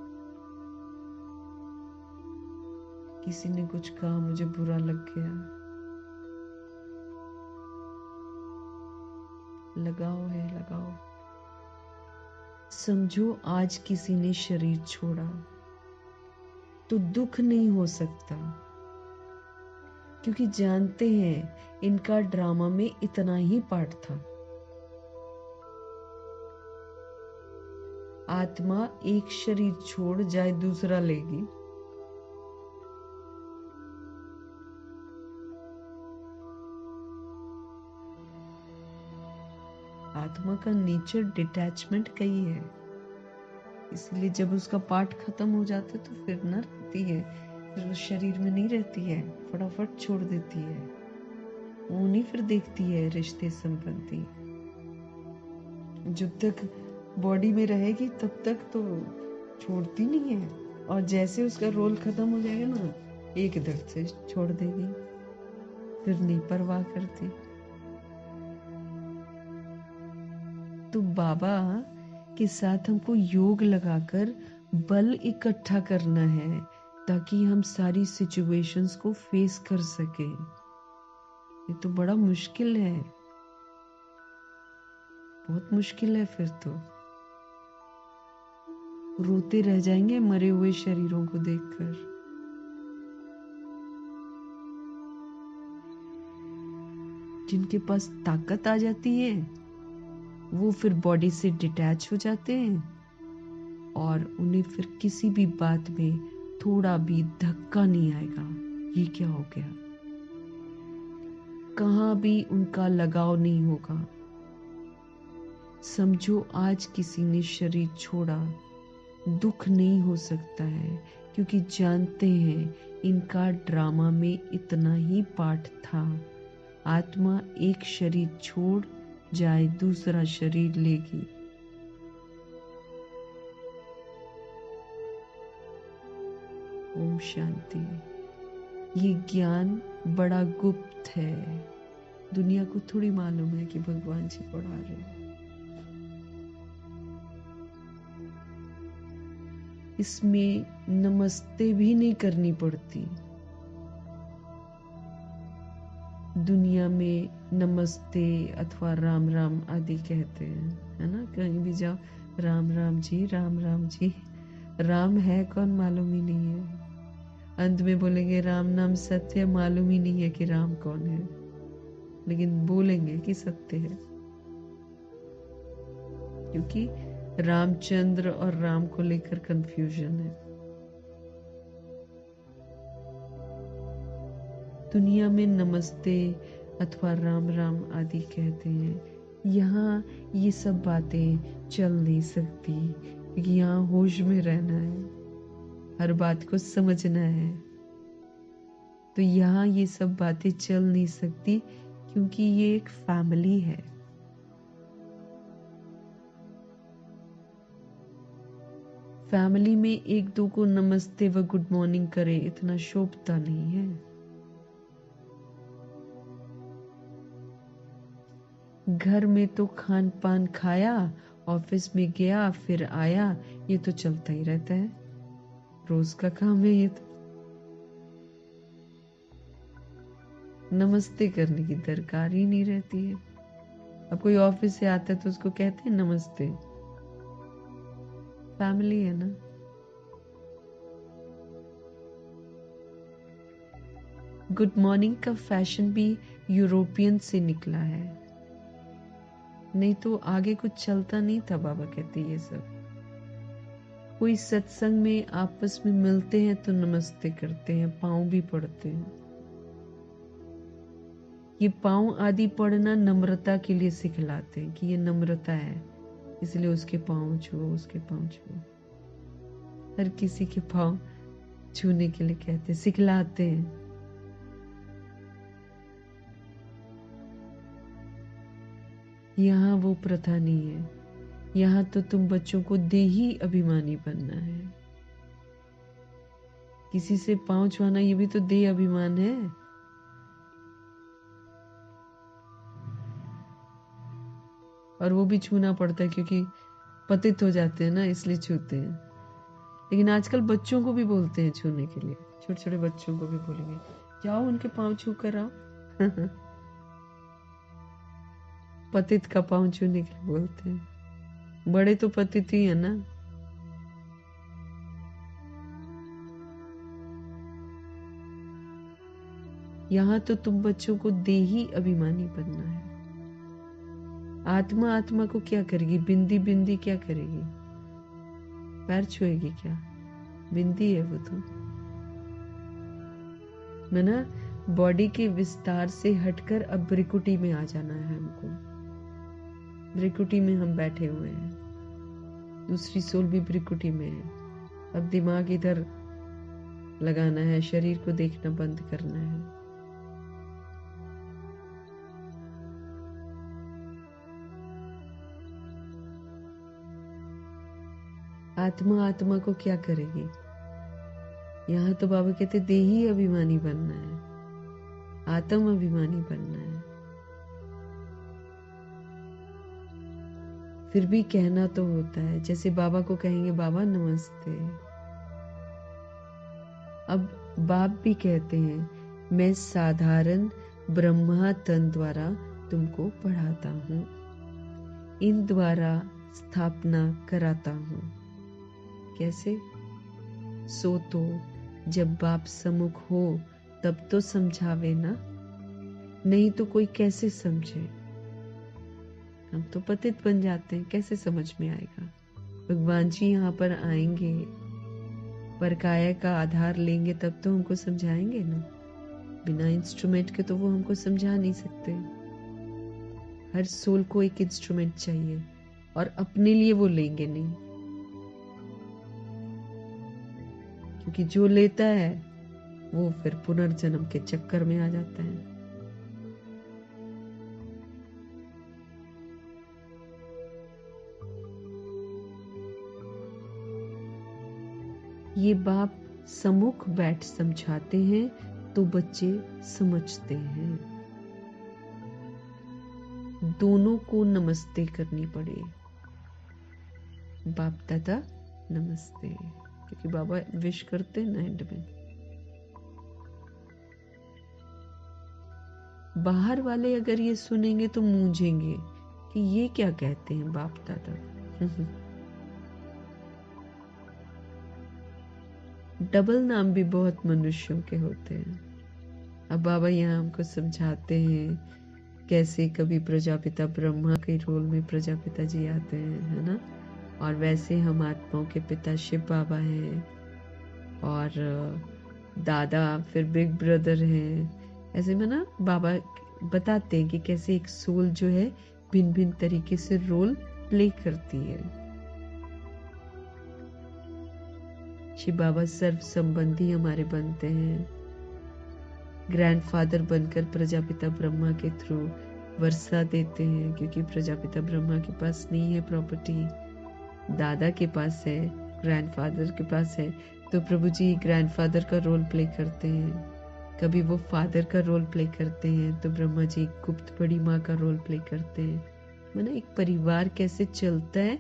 किसी ने कुछ कहा, मुझे बुरा लग गया, लगाव है, लगाव। समझो आज किसी ने शरीर छोड़ा तो दुख नहीं हो सकता, क्योंकि जानते हैं इनका ड्रामा में इतना ही पार्ट था। आत्मा एक शरीर छोड़ जाए दूसरा लेगी, आत्मा का नेचर डिटैचमेंट का ही है। इसलिए जब उसका पार्ट खत्म हो जाता है तो फिर ना रहती है, फिर उस शरीर में नहीं रहती है, फटाफट छोड़ देती है। वो नहीं फिर देखती है रिश्ते संबंधी। जब तक बॉडी में रहेगी तब तक तो छोड़ती नहीं है, और जैसे उसका रोल खत्म हो जाएगा ना, एक दर्द से छोड़ देगी, फिर नहीं परवाह करती। तो बाबा के साथ हमको योग लगाकर बल इकट्ठा करना है, ताकि हम सारी सिचुएशंस को फेस कर सके। ये तो बड़ा मुश्किल है, बहुत मुश्किल है। फिर तो रोते रह जाएंगे मरे हुए शरीरों को देखकर। जिनके पास ताकत आ जाती है वो फिर बॉडी से डिटैच हो जाते हैं, और उन्हें फिर किसी भी बात में थोड़ा भी धक्का नहीं आएगा। ये क्या हो गया? कहाँ भी उनका लगाव नहीं होगा। समझो आज किसी ने शरीर छोड़ा, दुख नहीं हो सकता है, क्योंकि जानते हैं इनका ड्रामा में इतना ही पार्ट था। आत्मा एक शरीर छोड़ जाए दूसरा शरीर लेगी। ओम शांति। ये ज्ञान बड़ा गुप्त है, दुनिया को थोड़ी मालूम है कि भगवान जी पढ़ा रहे हैं। इसमें नमस्ते भी नहीं करनी पड़ती। दुनिया में नमस्ते अथवा राम राम आदि कहते हैं, है ना? कहीं भी जाओ राम राम जी, राम राम जी। राम है कौन मालूम ही नहीं है। अंत में बोलेंगे राम नाम सत्य, मालूम ही नहीं है कि राम कौन है, लेकिन बोलेंगे कि सत्य है, क्योंकि रामचंद्र और राम को लेकर कंफ्यूजन है। दुनिया में नमस्ते अथवा राम राम आदि कहते हैं, यहाँ ये सब बातें चल नहीं सकती, क्योंकि यहाँ होश में रहना है, हर बात को समझना है। तो यहाँ ये सब बातें चल नहीं सकती, क्योंकि ये एक फैमिली है। फैमिली में एक दो को नमस्ते व गुड मॉर्निंग करे इतना शोभता नहीं है। घर में तो खान पान खाया, ऑफिस में गया फिर आया, ये तो चलता ही रहता है, रोज का काम है ये तो। नमस्ते करने की दरकार ही नहीं रहती है। अब कोई ऑफिस से आता है तो उसको कहते हैं नमस्ते, फैमिली है ना। गुड मॉर्निंग का फैशन भी यूरोपियन से निकला है, नहीं तो आगे कुछ चलता नहीं था। बाबा कहते ये सब, कोई सत्संग में आपस में मिलते हैं तो नमस्ते करते हैं, पांव भी पड़ते हैं। ये पांव आदि पड़ना नम्रता के लिए सिखलाते हैं कि ये नम्रता है, इसलिए उसके पांव छुओ, उसके पांव छुओ। हर किसी के पांव छूने के लिए कहते हैं, सिखलाते हैं। यहाँ वो प्रथा नहीं है, यहाँ तो तुम बच्चों को देही अभिमानी बनना है। किसी से पांव छुआना ये भी तो देह अभिमान है। और वो भी छूना पड़ता है, क्योंकि पतित हो जाते हैं ना, इसलिए छूते हैं। लेकिन आजकल बच्चों को भी बोलते हैं छूने के लिए, छोटे छोटे बच्चों को भी बोलेंगे जाओ उनके पांव छू कर आओ। पतित का पांव छूने के लिए बोलते हैं, बड़े तो पतित ही है ना। यहाँ तो तुम बच्चों को देही अभिमानी बनना है। आत्मा आत्मा को क्या करेगी? बिंदी बिंदी क्या करेगी? पैर छुएगी क्या? बिंदी है वो तो। मैं ना बॉडी के विस्तार से हटकर अब ब्रिकुटी में आ जाना है हमको। ब्रिकुटी में हम बैठे हुए हैं, दूसरी सोल भी ब्रिकुटी में है। अब दिमाग इधर लगाना है, शरीर को देखना बंद करना है। आत्मा आत्मा को क्या करेगी? यहाँ तो बाबा कहते देही अभिमानी बनना है, आत्म अभिमानी बनना है। फिर भी कहना तो होता है, जैसे बाबा को कहेंगे बाबा नमस्ते। अब बाप भी कहते हैं मैं साधारण ब्रह्मा तन द्वारा तुमको पढ़ाता हूँ, इन द्वारा स्थापना कराता हूँ। कैसे? सो तो जब बाप सम्मुख हो तब तो समझावे ना, नहीं तो कोई कैसे समझे? हम तो पतित बन जाते हैं, कैसे समझ में आएगा? भगवान जी यहाँ पर आएंगे, परकाया का आधार लेंगे, तब तो हमको समझाएंगे ना। बिना इंस्ट्रूमेंट के तो वो हमको समझा नहीं सकते। हर सोल को एक इंस्ट्रूमेंट चाहिए, और अपने लिए वो लेंगे नहीं, क्योंकि जो लेता है वो फिर पुनर्जन्म के चक्कर में आ जाता है। ये बाप सम्मुख बैठ समझाते हैं तो बच्चे समझते हैं। दोनों को नमस्ते करनी पड़े, बाप दादा नमस्ते, क्योंकि बाबा विश करते हैं ना एंड में। बाहर वाले अगर ये सुनेंगे तो मूंझेंगे कि ये क्या कहते हैं बाप दादा। डबल नाम भी बहुत मनुष्यों के होते हैं। अब बाबा यहाँ हमको समझाते हैं कैसे कभी प्रजापिता ब्रह्मा के रोल में प्रजापिता जी आते हैं, है ना, और वैसे हम आत्माओं के पिता शिव बाबा हैं, और दादा फिर बिग ब्रदर हैं। ऐसे में ना बाबा बताते हैं कि कैसे एक सोल जो है भिन्न भिन्न तरीके से रोल प्ले करती है। शिव बाबा सर्व संबंधी हमारे बनते हैं, ग्रैंडफादर बनकर प्रजापिता ब्रह्मा के थ्रू वर्षा देते हैं, क्योंकि प्रजापिता ब्रह्मा के पास नहीं है प्रॉपर्टी, दादा के पास है, ग्रैंडफादर के पास है, तो प्रभु जी ग्रैंडफादर का रोल प्ले करते हैं। कभी वो फादर का रोल प्ले करते हैं तो ब्रह्मा जी गुप्त बड़ी माँ का रोल प्ले करते हैं। माना एक परिवार कैसे चलता है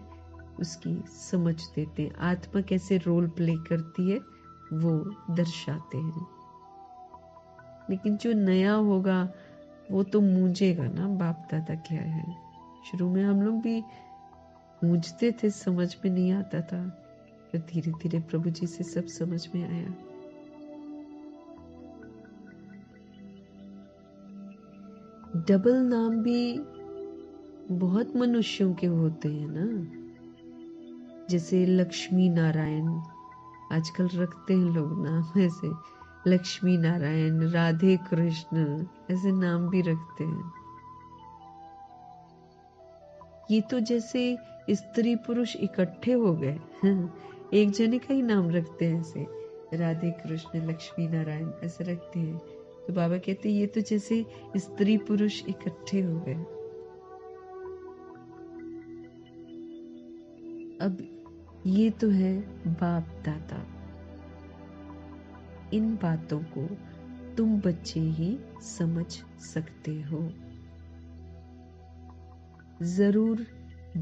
उसकी समझ देते हैं, आत्मा कैसे रोल प्ले करती है वो दर्शाते हैं। लेकिन जो नया होगा वो तो मूंझेगा ना, बाप दादा क्या है। शुरू में हम लोग भी मूंझते थे, समझ में नहीं आता था, फिर धीरे धीरे प्रभु जी से सब समझ में आया। डबल नाम भी बहुत मनुष्यों के होते हैं ना, जैसे लक्ष्मी नारायण आजकल रखते हैं लोग नाम, ऐसे लक्ष्मी नारायण, राधे कृष्ण ऐसे नाम भी रखते हैं। ये तो जैसे स्त्री पुरुष इकट्ठे हो गए, एक जने का ही नाम रखते हैं, ऐसे राधे कृष्ण लक्ष्मी नारायण ऐसे रखते हैं। तो बाबा कहते हैं ये तो जैसे स्त्री पुरुष इकट्ठे हो गए। अब ये तो है बाप दादा, इन बातों को तुम बच्चे ही समझ सकते हो। जरूर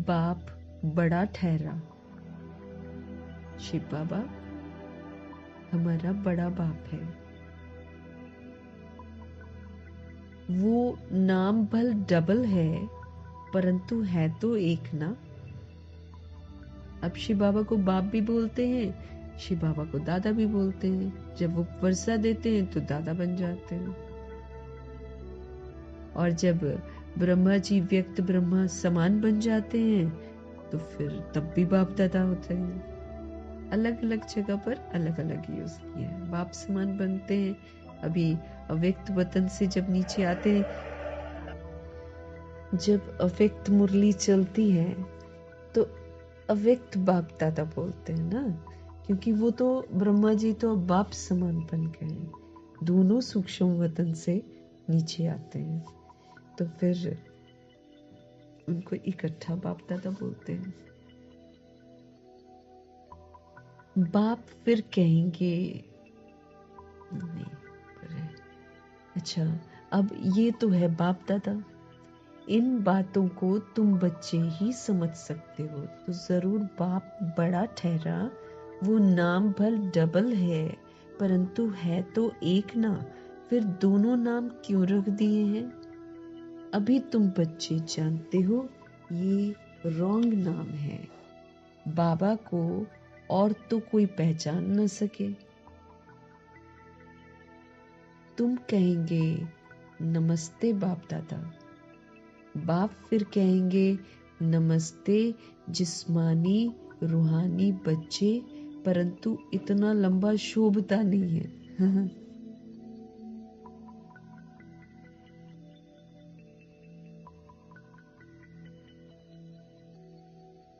बाप बड़ा ठहरा, शिव बाबा हमारा बड़ा बाप है। वो नाम भल डबल है परंतु है तो एक ना। अब शिव बाबा को बाप भी बोलते हैं, शिव बाबा को दादा भी बोलते हैं। जब वो वर्षा देते हैं तो दादा बन जाते हैं, और जब ब्रह्मा जी व्यक्त ब्रह्मा समान बन जाते हैं तो फिर तब भी बाप दादा होते हैं। अलग अलग जगह पर अलग अलग यूज किया है। बाप समान बनते हैं, अभी अव्यक्त वतन से जब नीचे आते हैं, जब अव्यक्त मुरली चलती है तो अव्यक्त बाप दादा बोलते हैं ना, क्योंकि वो तो ब्रह्मा जी तो बाप समान बन गए, दोनों सूक्ष्म वतन से नीचे आते हैं, तो फिर उनको इकट्ठा बाप दादा बोलते हैं। बाप फिर कहेंगे नहीं, अच्छा अब ये तो है बाप दादा, इन बातों को तुम बच्चे ही समझ सकते हो। तो जरूर बाप बड़ा ठहरा, वो नाम भल डबल है परंतु है तो एक ना, फिर दोनों नाम क्यों रख दिए हैं। अभी तुम बच्चे जानते हो ये रॉन्ग नाम है, बाबा को और तो कोई पहचान न सके। तुम कहेंगे नमस्ते बाप दादा, बाप फिर कहेंगे नमस्ते जिस्मानी रूहानी बच्चे, परंतु इतना लंबा शोभता नहीं है।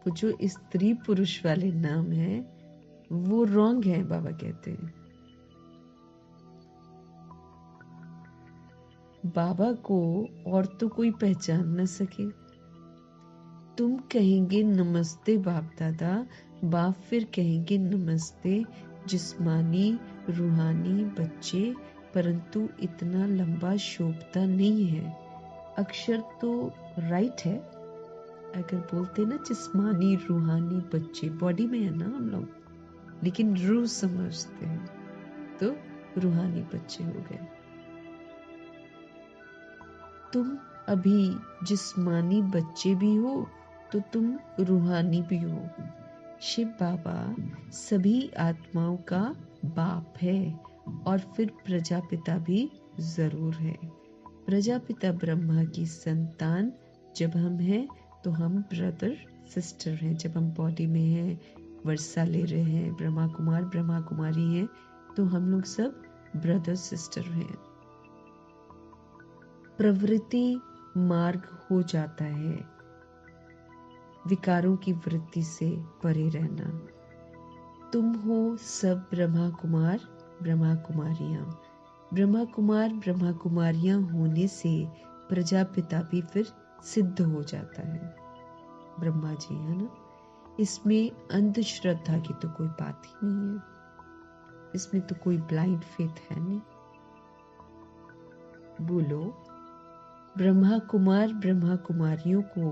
वो जो स्त्री पुरुष वाले नाम है वो रॉन्ग है, बाबा कहते हैं। बाबा को और तो कोई पहचान न सके। तुम कहेंगे नमस्ते बाप दादा, बाप फिर कहेंगे नमस्ते जिस्मानी रूहानी बच्चे, परंतु इतना लंबा शोभता नहीं है। अक्षर तो राइट है, अगर बोलते ना जिस्मानी रूहानी बच्चे, बॉडी में है ना हम लोग, लेकिन रूह समझते हैं तो रूहानी बच्चे हो गए। तुम अभी जिस्मानी बच्चे भी हो तो तुम रूहानी भी हो। शिव बाबा सभी आत्माओं का बाप है, और फिर प्रजापिता भी जरूर है। प्रजापिता ब्रह्मा की संतान जब हम हैं तो हम ब्रदर सिस्टर हैं। जब हम बॉडी में हैं, वर्षा ले रहे हैं, ब्रह्मा कुमार ब्रह्मा कुमारी हैं, तो हम लोग सब ब्रदर सिस्टर हैं। प्रवृत्ति मार्ग हो जाता है। विकारों की वृत्ति से परे रहना। तुम हो सब ब्रह्मा कुमार ब्रह्मा कुमारियां। ब्रह्मा कुमार ब्रह्मा कुमारियां होने से प्रजापिता भी फिर सिद्ध हो जाता है, ब्रह्मा जी, है ना। इसमें अंधश्रद्धा की तो कोई बात ही नहीं है, इसमें तो कोई ब्लाइंड फेथ है नहीं। बोलो, ब्रह्मा कुमार ब्रह्मा कुमारियों को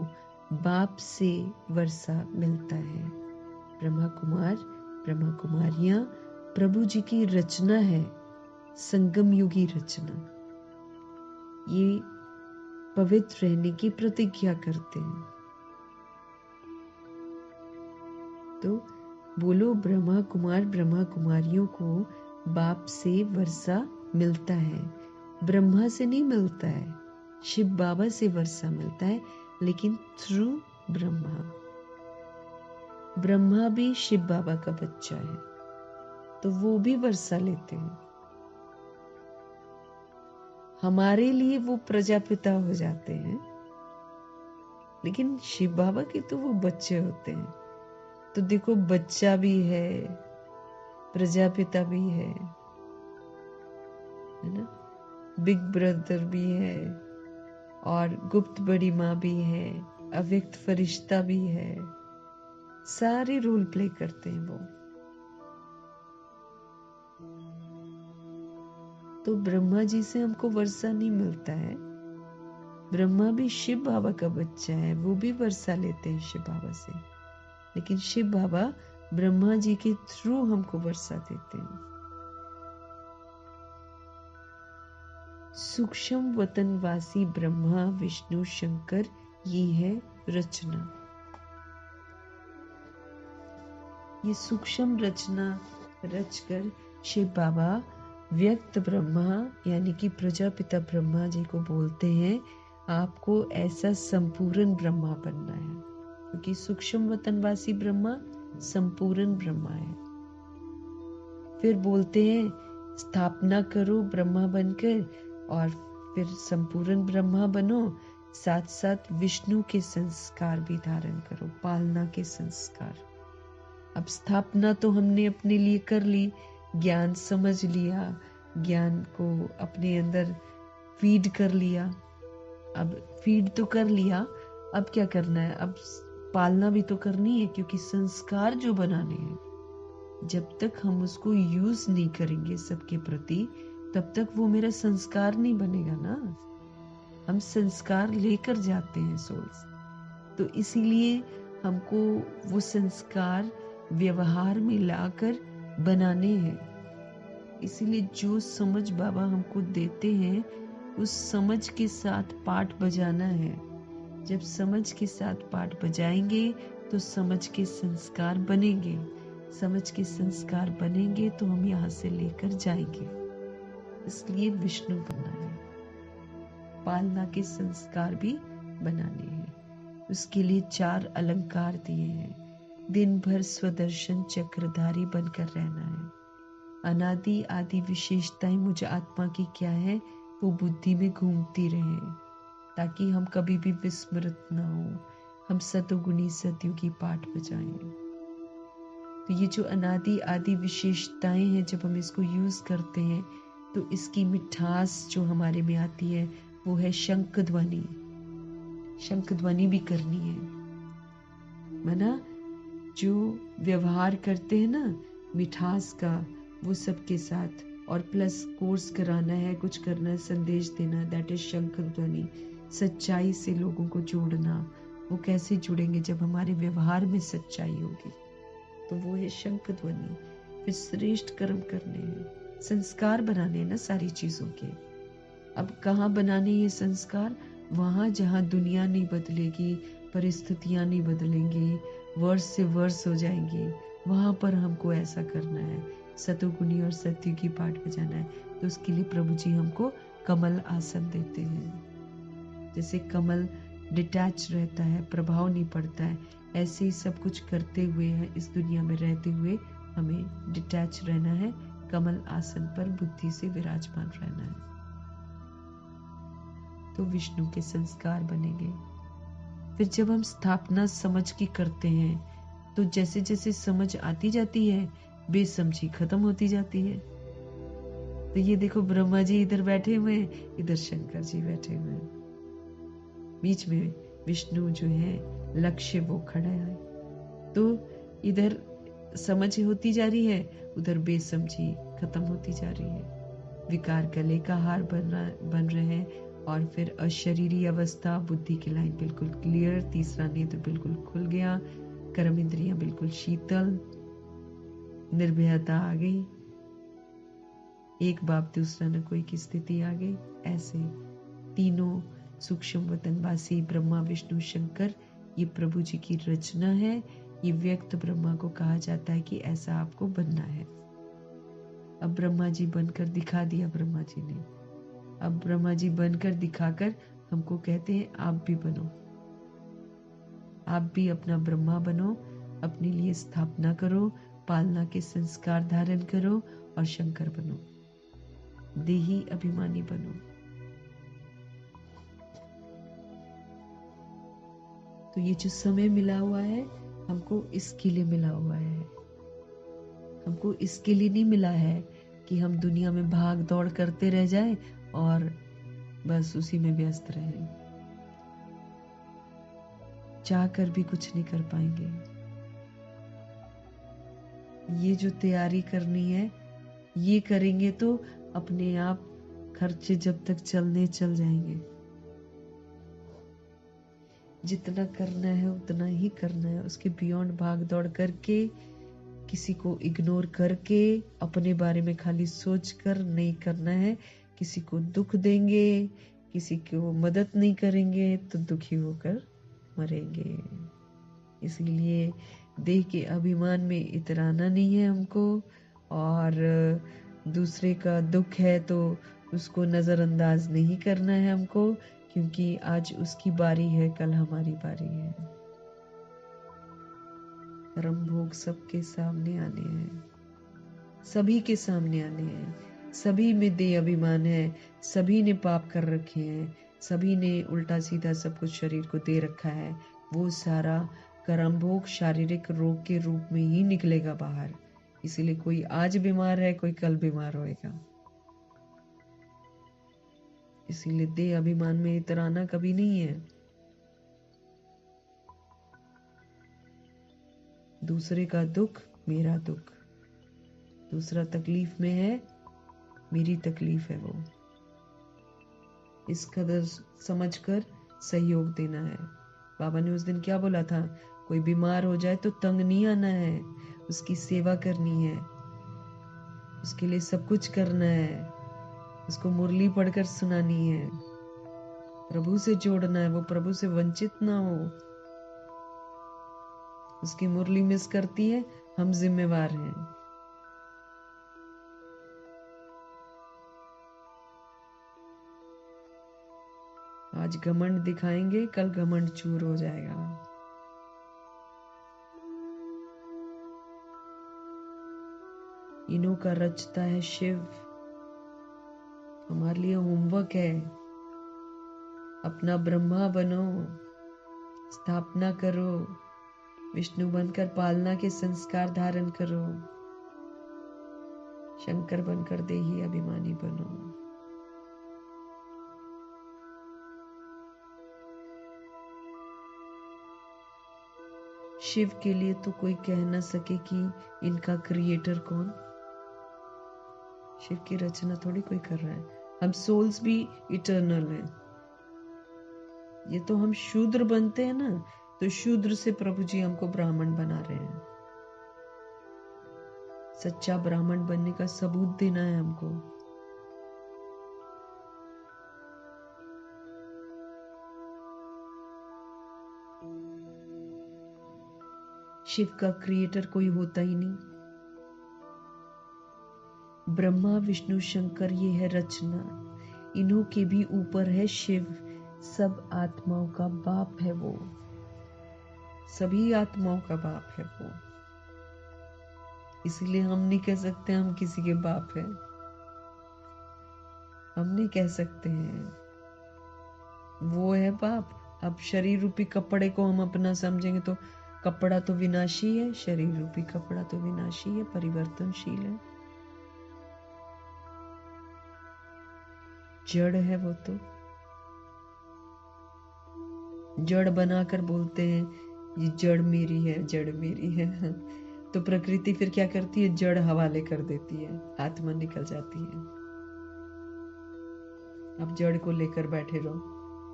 बाप से वर्षा मिलता है। ब्रह्मा कुमार ब्रह्मा कुमारियां प्रभु जी की रचना है, संगम युगी रचना। ये पवित्र रहने की प्रतिज्ञा करते हैं। तो बोलो, ब्रह्मा कुमार ब्रह्मा कुमारियों को बाप से वर्षा मिलता है। ब्रह्मा से नहीं मिलता है, शिव बाबा से वर्षा मिलता है, लेकिन थ्रू ब्रह्मा। ब्रह्मा भी शिव बाबा का बच्चा है, तो वो भी वर्षा लेते हैं। हमारे लिए वो प्रजापिता हो जाते हैं, लेकिन शिव बाबा के तो वो बच्चे होते हैं। तो देखो, बच्चा भी है, प्रजापिता भी है ना, बिग ब्रदर भी है, और गुप्त बड़ी माँ भी है, अव्यक्त फरिश्ता भी है। सारे रोल प्ले करते हैं वो। तो ब्रह्मा जी से हमको वर्षा नहीं मिलता है। ब्रह्मा भी शिव बाबा का बच्चा है, वो भी वर्षा लेते हैं शिव बाबा से, लेकिन शिव बाबा ब्रह्मा जी के थ्रू हमको वर्षा देते हैं। सूक्ष्म वतनवासी ब्रह्मा विष्णु शंकर, ये है रचना। ये सूक्ष्म रचना रचकर शिव बाबा व्यक्त ब्रह्मा यानी कि प्रजापिता ब्रह्मा जी को बोलते हैं, आपको ऐसा संपूर्ण ब्रह्मा बनना है, क्योंकि सूक्ष्म वतनवासी ब्रह्मा संपूर्ण ब्रह्मा है। फिर बोलते हैं, स्थापना करो ब्रह्मा बनकर, और फिर संपूर्ण ब्रह्मा बनो, साथ साथ विष्णु के संस्कार भी धारण करो, पालना के संस्कार। अब स्थापना तो हमने अपने लिए कर ली, ज्ञान समझ लिया, ज्ञान को अपने अंदर फीड कर लिया। अब फीड तो कर लिया, अब क्या करना है? अब पालना भी तो करनी है, क्योंकि संस्कार जो बनाने हैं, जब तक हम उसको यूज नहीं करेंगे सबके प्रति, तब तक वो मेरा संस्कार नहीं बनेगा ना। हम संस्कार लेकर जाते हैं सोल्स, तो इसीलिए हमको वो संस्कार व्यवहार में लाकर बनाने हैं। इसीलिए जो समझ बाबा हमको देते हैं, उस समझ के साथ पाठ बजाना है। जब समझ के साथ पाठ बजाएंगे तो समझ के संस्कार बनेंगे। समझ के संस्कार बनेंगे तो हम यहाँ से लेकर जाएंगे। इसलिए विष्णु बनना है, पालना के संस्कार भी बनाने हैं। उसके लिए 4 अलंकार दिए हैं। दिन भर स्वदर्शन चक्रधारी बनकर रहना है। अनादि आदि विशेषताएं मुझ आत्मा की क्या है, वो बुद्धि में घूमती रहे, ताकि हम कभी भी विस्मृत न हो। हम सतोगुणी सतयुगी पाठ बजाएं। तो ये जो अनादि आदि विशेषताएं हैं, जब हम इसको यूज करते हैं तो इसकी मिठास जो हमारे में आती है, वो है शंख ध्वनि। शंख ध्वनि भी करनी है, माना जो व्यवहार करते हैं ना मिठास का, वो सबके साथ, और प्लस कोर्स कराना है, कुछ करना है, संदेश देना, दैट इज शंख ध्वनि। सच्चाई से लोगों को जोड़ना। वो कैसे जुड़ेंगे? जब हमारे व्यवहार में सच्चाई होगी, तो वो है शंख ध्वनि। फिर श्रेष्ठ कर्म करने हैं, संस्कार बनाने हैं ना सारी चीजों के। अब कहाँ बनाने ये संस्कार? वहां जहां दुनिया नहीं बदलेगी, परिस्थितियां नहीं बदलेंगी, वर्ष से वर्ष हो जाएंगे, वहां पर हमको ऐसा करना है, सतोगुणी और सत्युगी पाठ बजाना है। तो उसके लिए प्रभु जी हमको कमल आसन देते हैं। जैसे कमल डिटैच रहता है, प्रभाव नहीं पड़ता है, ऐसे ही सब कुछ करते हुए है, इस दुनिया में रहते हुए हमें डिटैच रहना है, कमल आसन पर बुद्धि से विराजमान रहना है। तो विष्णु के संस्कार बनेंगे। फिर जब हम स्थापना समझ की करते हैं तो जैसे जैसे समझ आती जाती है बेसमझी खत्म होती जाती है। तो ये देखो ब्रह्मा जी इधर बैठे हुए हैं, इधर शंकर जी बैठे हुए हैं, बीच में विष्णु जो है लक्ष्य वो खड़ा है। तो इधर समझ होती जा रही है, उधर बेसमझी खत्म होती जा रही है। विकार गले का हार बन रहे हैं और फिर अशरीरी अवस्था, बुद्धि की लाइन बिल्कुल क्लियर, तीसरा नेत्र बिल्कुल खुल गया, कर्म इंद्रियां बिल्कुल शीतल, निर्भयता आ गई, एक बाप दूसरा न कोई की स्थिति आ गई। ऐसे तीनों सूक्ष्म वतनवासी ब्रह्मा विष्णु शंकर ये प्रभु जी की रचना है। ये व्यक्त ब्रह्मा को कहा जाता है कि ऐसा आपको बनना है। अब ब्रह्मा जी बनकर दिखा दिया ब्रह्मा जी ने। अब ब्रह्मा जी बनकर दिखाकर हमको कहते हैं आप भी बनो, आप भी अपना ब्रह्मा बनो, अपने लिए स्थापना करो, पालना के संस्कार धारण करो और शंकर बनो, देही अभिमानी बनो। तो ये जो समय मिला हुआ है हमको इसके लिए मिला हुआ है। हमको इसके लिए नहीं मिला है कि हम दुनिया में भाग दौड़ करते रह जाएं और बस उसी में व्यस्त रहें। चाहकर भी कुछ नहीं कर पाएंगे। ये जो तैयारी करनी है ये करेंगे तो अपने आप खर्चे जब तक चलने चल जाएंगे। जितना करना है उतना ही करना है, उसके बियॉन्ड भाग दौड़ करके, किसी को इग्नोर करके, अपने बारे में खाली सोचकर नहीं करना है। किसी को दुख देंगे, किसी को मदद नहीं करेंगे तो दुखी होकर मरेंगे। इसलिए देह के अभिमान में इतराना नहीं है हमको, और दूसरे का दुख है तो उसको नजरअंदाज नहीं करना है हमको, क्योंकि आज उसकी बारी है, कल हमारी बारी है। कर्म भोग सबके सामने आने हैं, सभी के सामने आने हैं। सभी में देह अभिमान है, सभी ने पाप कर रखे हैं, सभी ने उल्टा सीधा सब कुछ शरीर को दे रखा है। वो सारा कर्म भोग शारीरिक रोग के रूप में ही निकलेगा बाहर। इसीलिए कोई आज बीमार है, कोई कल बीमार होएगा। इसीलिए देह अभिमान में इतराना कभी नहीं है। दूसरे का दुख मेरा दुख, दूसरा तकलीफ में है मेरी तकलीफ है वो। इस कदर समझकर सहयोग देना है। बाबा ने उस दिन क्या बोला था, कोई बीमार हो जाए तो तंग नहीं आना है, उसकी सेवा करनी है, उसके लिए सब कुछ करना है, उसको मुरली पढ़कर सुनानी है, प्रभु से जोड़ना है, वो प्रभु से वंचित ना हो। उसकी मुरली मिस करती है, हम जिम्मेवार हैं। आज घमंड दिखाएंगे, कल घमंड चूर हो जाएगा। इन्हों का रचता है शिव। हमारे लिए होमवर्क है, अपना ब्रह्मा बनो, स्थापना करो, विष्णु बनकर पालना के संस्कार धारण करो, शंकर बनकर देही अभिमानी बनो। शिव के लिए तो कोई कह ना सके कि इनका क्रिएटर कौन। शिव की रचना थोड़ी कोई कर रहा है। हम सोल्स भी इटर्नल हैं। ये तो हम शूद्र बनते हैं ना, तो शूद्र से प्रभु जी हमको ब्राह्मण बना रहे हैं। सच्चा ब्राह्मण बनने का सबूत देना है हमको। शिव का क्रिएटर कोई होता ही नहीं। ब्रह्मा विष्णु शंकर ये है रचना, इन्हों के भी ऊपर है शिव। सब आत्माओं का बाप है वो, सभी आत्माओं का बाप है वो। इसलिए हम नहीं कह सकते हम किसी के बाप हैं। हम नहीं कह सकते हैं। वो है पाप। अब शरीर रूपी कपड़े को हम अपना समझेंगे तो कपड़ा तो विनाशी है, शरीर रूपी कपड़ा तो विनाशी है, परिवर्तनशील है, जड़ है। वो तो जड़ बनाकर बोलते हैं ये जड़ मेरी है, जड़ मेरी है। तो प्रकृति फिर क्या करती है? जड़ हवाले कर देती है, आत्मा निकल जाती है। अब जड़ को लेकर बैठे रहो,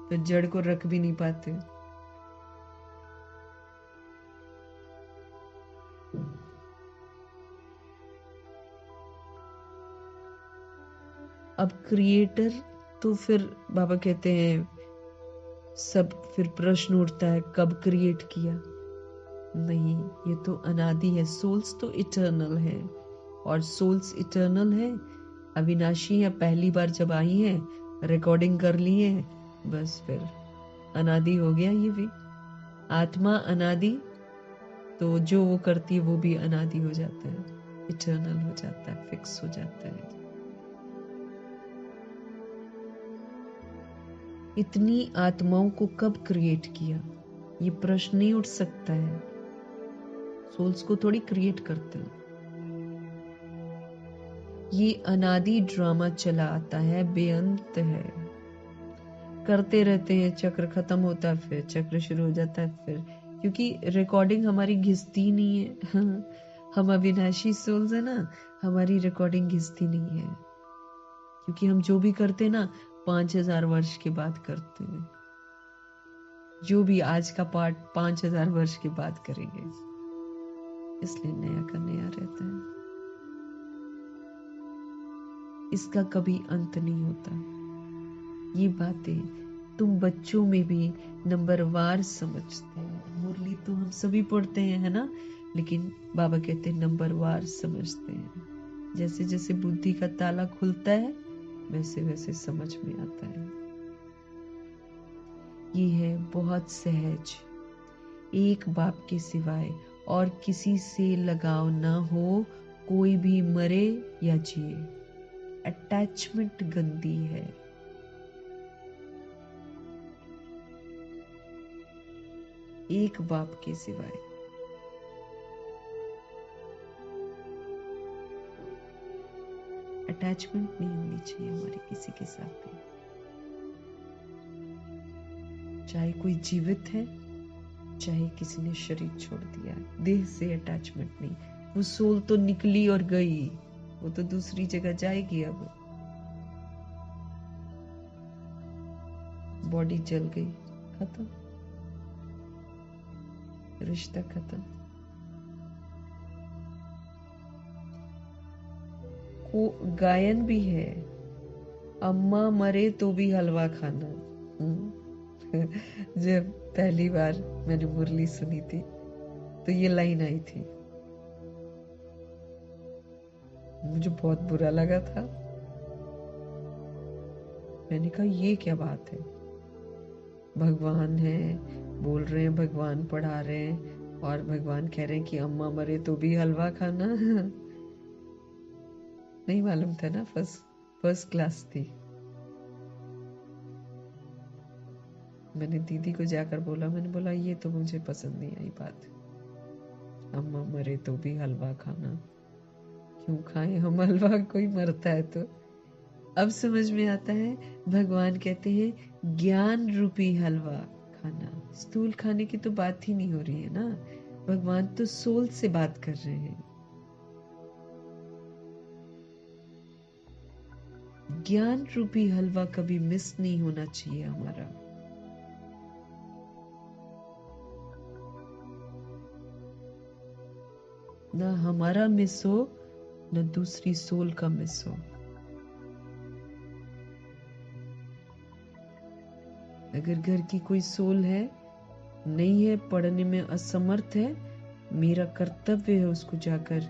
फिर जड़ को रख भी नहीं पाते। अब क्रिएटर तो फिर बाबा कहते हैं सब, फिर प्रश्न उठता है कब क्रिएट किया? नहीं, ये तो अनादि है। सोल्स तो इटर्नल है, और सोल्स इटर्नल है, अविनाशी है। पहली बार जब आई है, रिकॉर्डिंग कर ली है, बस फिर अनादि हो गया। ये भी आत्मा अनादि, तो जो वो करती है वो भी अनादि हो जाता है, इटर्नल हो जाता है, फिक्स हो जाता है। इतनी आत्माओं को कब क्रिएट किया? ये प्रश्न नहीं उठ सकता है। सोल्स को थोड़ी क्रिएट करते हैं। ये अनादि ड्रामा चला आता है, बेअंत है, करते रहते हैं। चक्र खत्म होता है, फिर चक्र शुरू हो जाता है। फिर क्योंकि रिकॉर्डिंग हमारी घिसती नहीं है। हम अविनाशी सोल्स है ना, हमारी रिकॉर्डिंग घिसती नहीं है, क्योंकि हम जो भी करते ना 5000 वर्ष के बाद करते हैं। जो भी आज का पार्ट 5000 वर्ष के बाद करेंगे, इसलिए नया का नया रहता है। इसका कभी अंत नहीं होता। ये बातें तुम बच्चों में भी नंबरवार समझते हैं। मुरली तो हम सभी पढ़ते हैं, है ना, लेकिन बाबा कहते हैं नंबरवार समझते हैं। जैसे जैसे बुद्धि का ताला खुलता है, वैसे वैसे समझ में आता है। ये है बहुत सहज, एक बाप के सिवाय और किसी से लगाव ना हो, कोई भी मरे या जिए। अटैचमेंट गंदी है। एक बाप के सिवाय। अटैचमेंट नहीं होनी चाहिए हमारी किसी के साथ भी, चाहे कोई जीवित है, चाहे किसी ने शरीर छोड़ दिया। देह से अटैचमेंट नहीं। वो सोल तो निकली और गई, वो तो दूसरी जगह जाएगी। अब बॉडी जल गई, खत्म, रिश्ता खत्म। को गायन भी है, अम्मा मरे तो भी हलवा खाना। जब पहली बार मैंने मुरली सुनी थी तो ये लाइन आई थी, मुझे बहुत बुरा लगा था। मैंने कहा ये क्या बात है? भगवान है, बोल रहे हैं, भगवान पढ़ा रहे हैं, और भगवान कह रहे हैं कि अम्मा मरे तो भी हलवा खाना। नहीं मालूम था ना, फर्स्ट क्लास थी। मैंने दीदी को जाकर बोला, मैंने बोला ये तो मुझे पसंद नहीं आई बात, अम्मा मरे तो भी हलवा खाना। क्यों खाएं हम हलवा? कोई मरता है तो। अब समझ में आता है, भगवान कहते हैं ज्ञान रूपी हलवा खाना। स्थूल खाने की तो बात ही नहीं हो रही है ना, भगवान तो सोल से बात कर रहे हैं। ज्ञान रूपी हलवा कभी मिस नहीं होना चाहिए हमारा। ना हमारा मिस हो, न दूसरी सोल का मिस हो। अगर घर की कोई सोल है, नहीं है, पढ़ने में असमर्थ है, मेरा कर्तव्य है उसको जाकर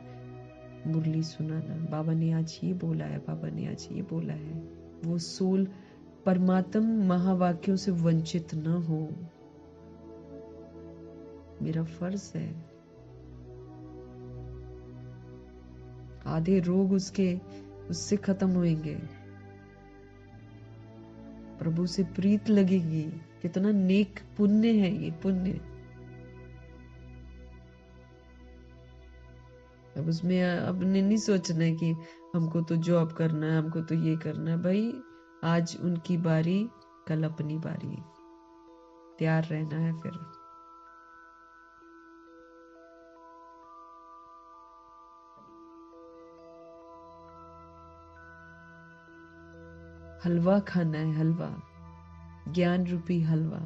मुरली सुनाना। बाबा ने आज ये बोला है, बाबा ने आज ये बोला है। वो सोल परमात्म महावाक्यों से वंचित न हो, मेरा फर्ज है। आधे रोग उससे खत्म होंगे। प्रभु से प्रीत लगेगी। कितना नेक पुण्य है ये पुण्य। अब उसमें अब नहीं सोचना है कि हमको तो जॉब करना है, हमको तो ये करना है। भाई आज उनकी बारी, कल अपनी बारी, तैयार रहना है। फिर हलवा खाना है, हलवा, ज्ञान रूपी हलवा।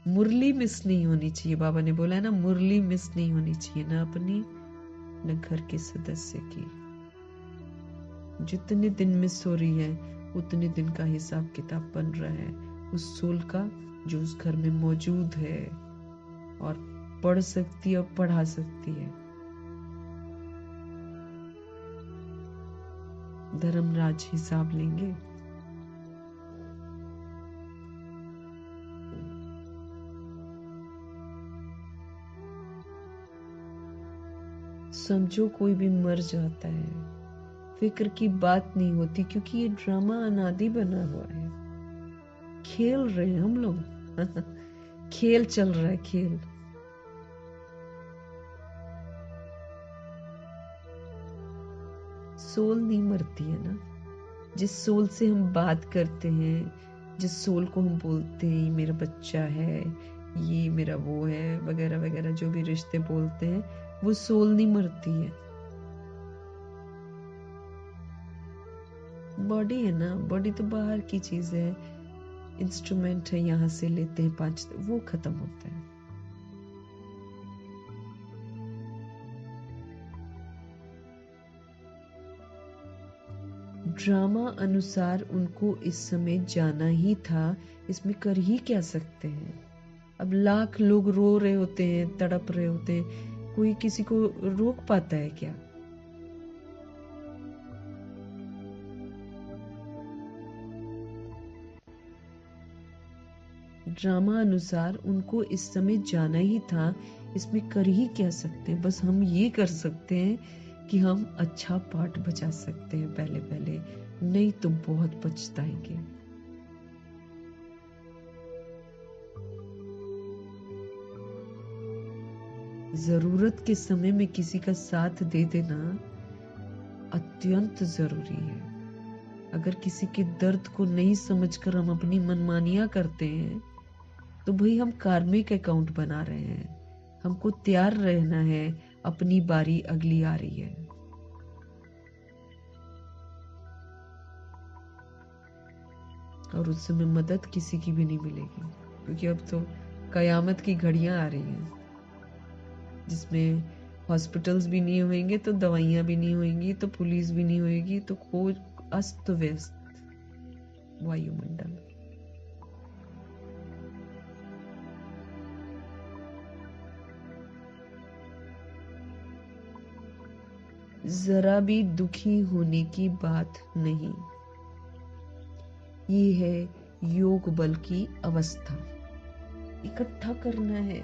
मुरली मिस नहीं होनी चाहिए। बाबा ने बोला है ना, मुरली मिस नहीं होनी चाहिए, ना अपनी न घर के सदस्य की। जितने दिन मिस हो रही है उतने दिन का हिसाब किताब बन रहा है उस सोल का जो उस घर में मौजूद है और पढ़ सकती है और पढ़ा सकती है। धर्मराज हिसाब लेंगे। समझो कोई भी मर जाता है, फिक्र की बात नहीं होती, क्योंकि ये ड्रामा अनादि बना हुआ है। खेल रहे हैं हम लोग खेल चल रहा है, खेल। सोल नहीं मरती है ना। जिस सोल से हम बात करते हैं, जिस सोल को हम बोलते हैं ये मेरा बच्चा है, ये मेरा वो है, वगैरह वगैरह, जो भी रिश्ते बोलते हैं, वो सोल नहीं मरती है। बॉडी है ना, बॉडी तो बाहर की चीज है, इंस्ट्रूमेंट है, यहां से लेते हैं 5, वो खत्म होता है। ड्रामा अनुसार उनको इस समय जाना ही था, इसमें कर ही क्या सकते हैं। अब लाख लोग रो रहे होते हैं, तड़प रहे होते हैं, कोई किसी को रोक पाता है क्या। ड्रामा अनुसार उनको इस समय जाना ही था, इसमें कर ही क्या सकते हैं। बस हम ये कर सकते हैं कि हम अच्छा पाठ बजा सकते हैं पहले पहले, नहीं तो बहुत पछताएंगे। जरूरत के समय में किसी का साथ दे देना अत्यंत जरूरी है। अगर किसी के दर्द को नहीं समझकर हम अपनी मनमानियां करते हैं तो भाई हम कार्मिक अकाउंट बना रहे हैं। हमको तैयार रहना है, अपनी बारी अगली आ रही है। और उस समय मदद किसी की भी नहीं मिलेगी, क्योंकि अब तो कयामत की घड़ियां आ रही हैं, जिसमें हॉस्पिटल्स भी नहीं होंगे, तो दवाइयां भी नहीं होंगी, तो पुलिस भी नहीं होगी, तो खोज अस्त व्यस्त वायुमंडल। जरा भी दुखी होने की बात नहीं। ये है योग बल की अवस्था। इकट्ठा करना है,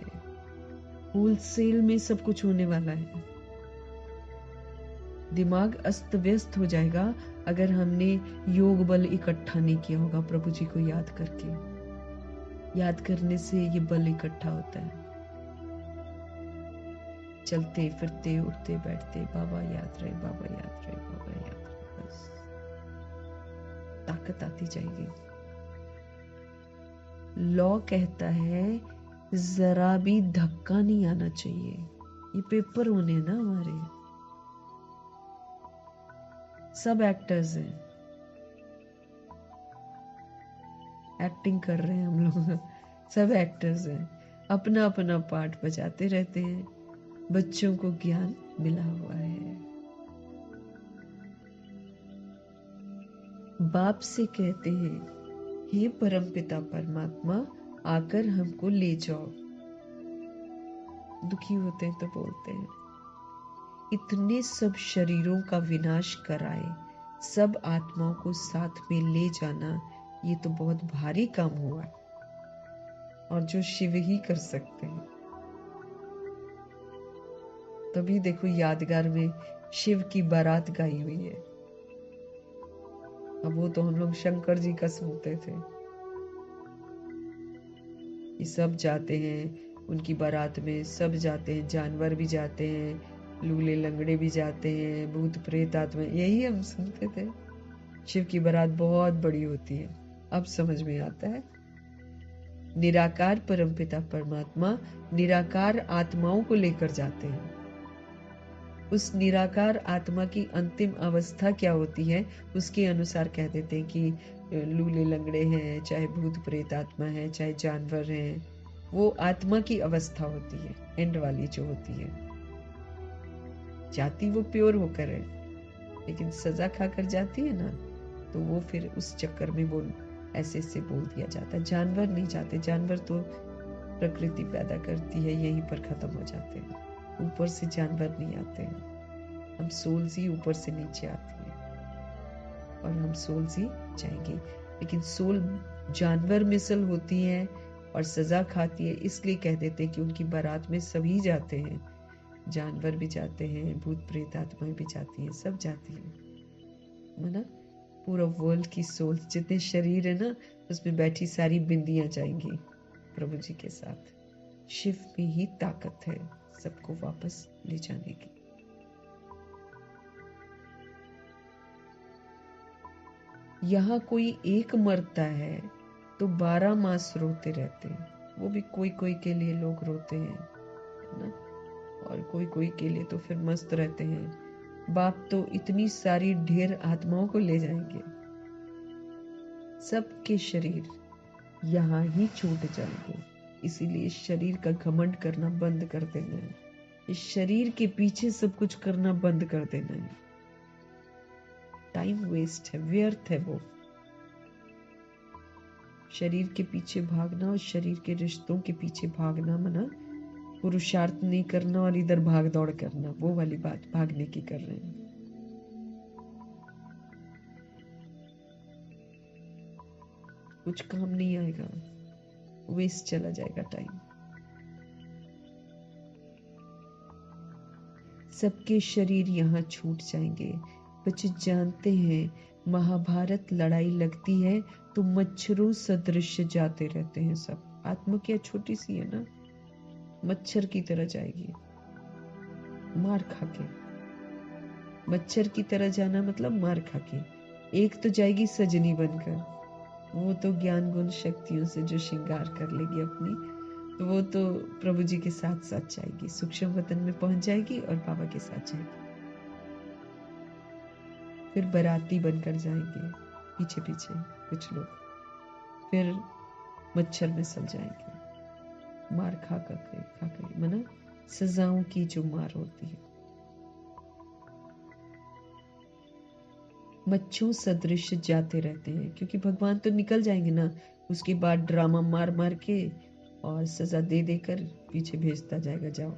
होलसेल में सब कुछ होने वाला है। दिमाग अस्त व्यस्त हो जाएगा अगर हमने योग बल इकट्ठा नहीं किया होगा। प्रभु जी को याद करके, याद करने से ये बल इकट्ठा होता है। चलते फिरते उठते बैठते बाबा याद रहे, बाबा याद रहे, बाबा याद रहे, बस ताकत आती जाएगी। लॉ कहता है जरा भी धक्का नहीं आना चाहिए। ये पेपर होने हैं ना हमारे, सब एक्टर्स हैं, एक्टिंग कर रहे हैं हम लोग सब एक्टर्स हैं, अपना अपना पार्ट बजाते रहते हैं। बच्चों को ज्ञान मिला हुआ है। बाप से कहते हैं, हे परमपिता परमात्मा, आकर हमको ले जाओ। दुखी होते हैं तो बोलते हैं, इतने सब शरीरों का विनाश कराए, सब आत्माओं को साथ में ले जाना, ये तो बहुत भारी काम हुआ, और जो शिव ही कर सकते हैं। तभी देखो यादगार में शिव की बारात गाई हुई है। अब वो तो हम लोग शंकर जी का सुनते थे कि सब जाते हैं उनकी बारात में, सब जाते हैं, जानवर भी जाते हैं, लूले लंगड़े भी जाते हैं, भूत प्रेत आत्मा, यही हम सुनते थे। शिव की बारात बहुत बड़ी होती है। अब समझ में आता है। निराकार परमपिता परमात्मा निराकार आत्माओं को लेकर जाते हैं। उस निराकार आत्मा की अंतिम अवस्था क्या होती है उसके अनुसार कह देते हैं कि लूले लंगड़े हैं, चाहे भूत प्रेत आत्मा है, चाहे जानवर हैं, वो आत्मा की अवस्था होती है, एंड वाली जो होती है। जाती वो प्योर होकर है, लेकिन सजा खाकर जाती है ना, तो वो फिर उस चक्कर में वो ऐसे से बोल दिया जाता है। जानवर नहीं जाते, जानवर तो प्रकृति पैदा करती है, यहीं पर खत्म हो जाते हैं, ऊपर से जानवर नहीं आते हैं। हम सोल्स ही ऊपर से नीचे आती है और हम सोल्स ही जाएंगे। लेकिन सोल जानवर मिसल होती है और सजा खाती है, इसलिए कह देते हैं कि उनकी बारात में सभी जाते हैं, जानवर भी जाते हैं, भूत प्रेत आत्माएं भी जाती हैं, सब जाती हैं, है ना। पूरा वर्ल्ड की सोल्स, जितने शरीर है ना, उसमें बैठी सारी बिंदियां जाएंगी प्रभु जी के साथ। शिव में ही ताकत है सबको वापस ले जाने की। यहाँ कोई एक मरता है तो 12 मास रोते रहते हैं, वो भी कोई कोई के लिए लोग रोते हैं, है ना, और कोई कोई के लिए तो फिर मस्त रहते हैं। बाप तो इतनी सारी ढेर आत्माओं को ले जाएंगे। सबके शरीर यहाँ ही छूट जाएंगे, इसीलिए शरीर का घमंड करना बंद कर देना है। इस शरीर के पीछे सब कुछ करना बंद कर देना है। टाइम वेस्ट है, व्यर्थ है वो। शरीर के पीछे भागना और शरीर के रिश्तों के पीछे भागना, मना पुरुषार्थ नहीं करना और इधर भाग दौड़ करना, वो वाली बात भागने की कर रहे हैं। कुछ काम नहीं आएगा, वेस्ट चला जाएगा टाइम। सबके शरीर यहाँ छूट जाएंगे। बच्चे जानते हैं महाभारत लड़ाई लगती है तो मच्छरों सदृश जाते रहते हैं सब। आत्मा क्या छोटी सी है ना, मच्छर की तरह जाएगी, मार खा के। मच्छर की तरह जाना मतलब मार खा के। एक तो जाएगी सजनी बनकर, वो तो ज्ञान गुण शक्तियों से जो श्रृंगार कर लेगी अपनी, तो वो तो प्रभु जी के साथ साथ जाएगी, सूक्ष्म वतन में पहुंच जाएगी और बाबा के साथ जाएगी। फिर बाराती बनकर जाएंगे पीछे पीछे कुछ लोग, फिर मच्छर में सल जाएंगे, मार खा कर मना सजाओं की जो मार होती है। मच्छरों सदृश जाते रहते हैं, क्योंकि भगवान तो निकल जाएंगे ना, उसके बाद ड्रामा मार मार के और सजा दे देकर पीछे भेजता जाएगा, जाओ।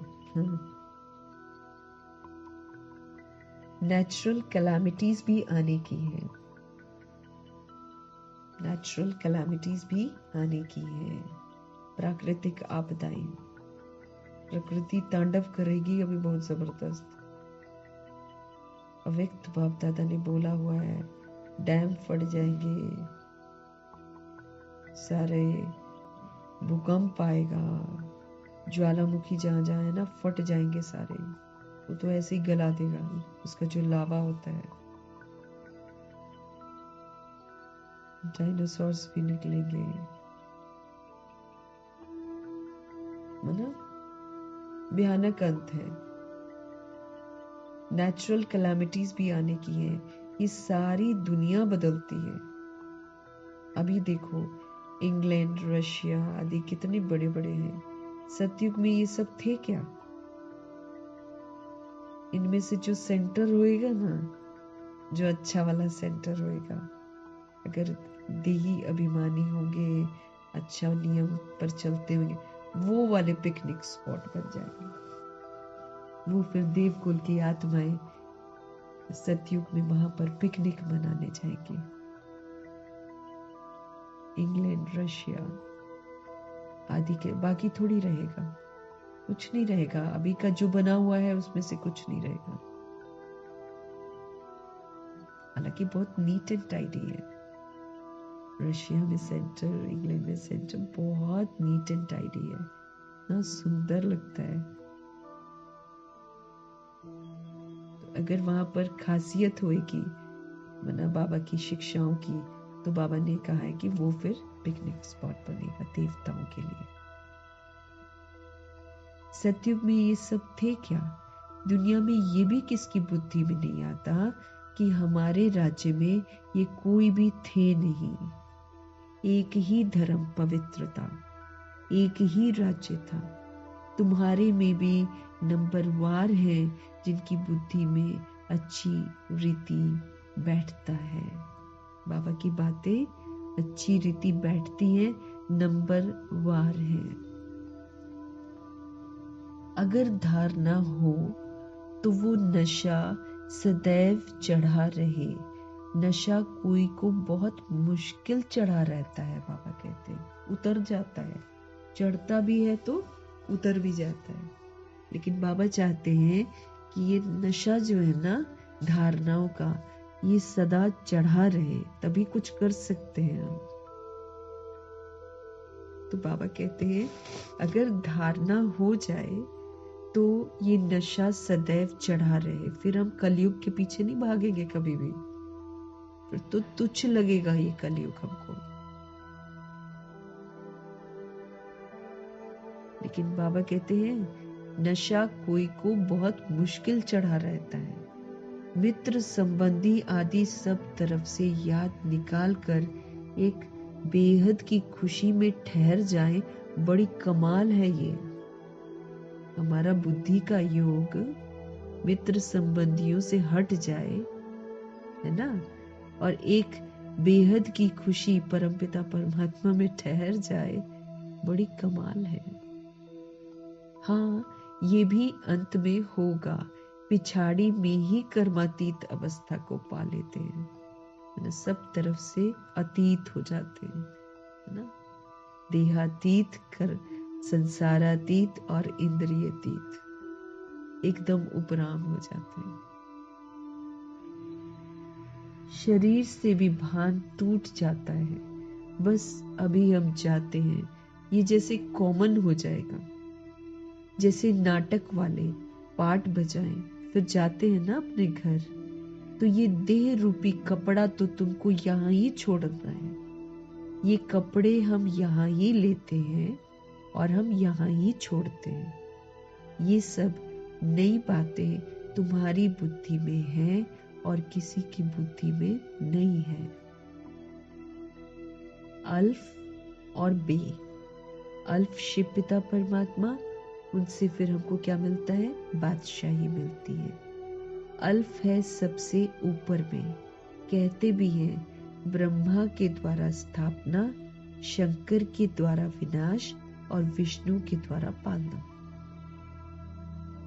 नेचुरल कैलामिटीज भी आने की है, नेचुरल कैलामिटीज भी आने की है, प्राकृतिक आपदाएं। प्रकृति तांडव करेगी अभी बहुत जबरदस्त। अव्यक्त बाप दादा ने बोला हुआ है, डैम फट जाएंगे सारे, भूकंप आएगा, ज्वालामुखी जहां जहां है ना फट जाएंगे सारे, वो तो ऐसे ही गला देगा, उसका जो लावा होता है। डायनासोर्स भी निकलेंगे, मतलब भयानक अंत है। नेचुरल कैलामिटीज भी आने की है, ये सारी दुनिया बदलती है। अभी देखो इंग्लैंड, रशिया आदि कितने बड़े बड़े हैं, सतयुग में ये सब थे क्या? इनमें से जो सेंटर होएगा ना, जो अच्छा वाला सेंटर होएगा, अगर देही अभिमानी होंगे, अच्छा नियम पर चलते होंगे, वो वाले पिकनिक स्पॉट बन जाएंगे। वो फिर देवकुल की आत्माएं सतयुग में वहां पर पिकनिक मनाने जाएंगे। इंग्लैंड, रशिया आदि के, बाकी थोड़ी रहेगा, कुछ नहीं रहेगा। अभी का जो बना हुआ है उसमें से कुछ नहीं रहेगा। हालांकि बहुत नीट एंड टाइडी है। रशिया में सेंटर, इंग्लैंड में सेंटर, बहुत नीट एंड टाइडी है ना, सुंदर लगता है। तो अगर वहां पर खासियत होगी मतलब बाबा की शिक्षाओं की, तो बाबा ने कहा है कि वो फिर पिकनिक स्पॉट बनेगा देवताओं के लिए। सतयुग में ये सब थे क्या? दुनिया में ये भी किसकी बुद्धि में नहीं आता कि हमारे राज्य में ये कोई भी थे नहीं। एक ही धर्म पवित्रता, एक ही राज्य था। तुम्हारे में भी नंबरवार हैं जिनकी बुद्धि में अच्छी रीति बैठता है। बाबा की बातें अच्छी रीति बैठती हैं, नंबरवार हैं। अगर धारणा हो तो वो नशा सदैव चढ़ा रहे। नशा कोई को बहुत मुश्किल चढ़ा रहता है, बाबा कहते हैं उतर जाता है, चढ़ता भी है तो उतर भी जाता है। लेकिन बाबा चाहते हैं कि ये नशा जो है ना धारणाओं का, ये सदा चढ़ा रहे, तभी कुछ कर सकते हैं हम। तो बाबा कहते हैं अगर धारणा हो जाए तो ये नशा सदैव चढ़ा रहे, फिर हम कलयुग के पीछे नहीं भागेंगे कभी भी, फिर तो तुच्छ लगेगा ये कलयुग हमको। लेकिन बाबा कहते हैं नशा कोई को बहुत मुश्किल चढ़ा रहता है। मित्र संबंधी आदि सब तरफ से याद निकाल कर एक बेहद की खुशी में ठहर जाए, बड़ी कमाल है ये। हमारा बुद्धि का योग मित्र संबंधियों से हट जाए, है ना, और एक बेहद की खुशी परमपिता परमात्मा में ठहर जाए, बड़ी कमाल है। हाँ, ये भी अंत में होगा, पिछाड़ी में ही कर्मातीत अवस्था को पा लेते हैं, है ना, सब तरफ से अतीत हो जाते हैं, है ना, देहातीत कर संसारातीत और इंद्रियतीत, एकदम उपराम हो जाते हैं। शरीर से भी भान टूट जाता है, बस अभी हम जाते हैं, ये जैसे कॉमन हो जाएगा। जैसे नाटक वाले पाठ बजाएं फिर जाते हैं ना अपने घर, तो ये देह रूपी कपड़ा तो तुमको यहाँ ही छोड़ना है। ये कपड़े हम यहाँ ही लेते हैं और हम यहाँ ही छोड़ते हैं। ये सब नई बातें तुम्हारी बुद्धि में है और किसी की बुद्धि में नहीं है। अल्फ और बे, अल्फ शिव पिता परमात्मा, उनसे फिर हमको क्या मिलता है? बादशाही मिलती है। अल्फ है सबसे ऊपर में, कहते भी हैं ब्रह्मा के द्वारा स्थापना, शंकर के द्वारा विनाश और विष्णु के द्वारा पालना।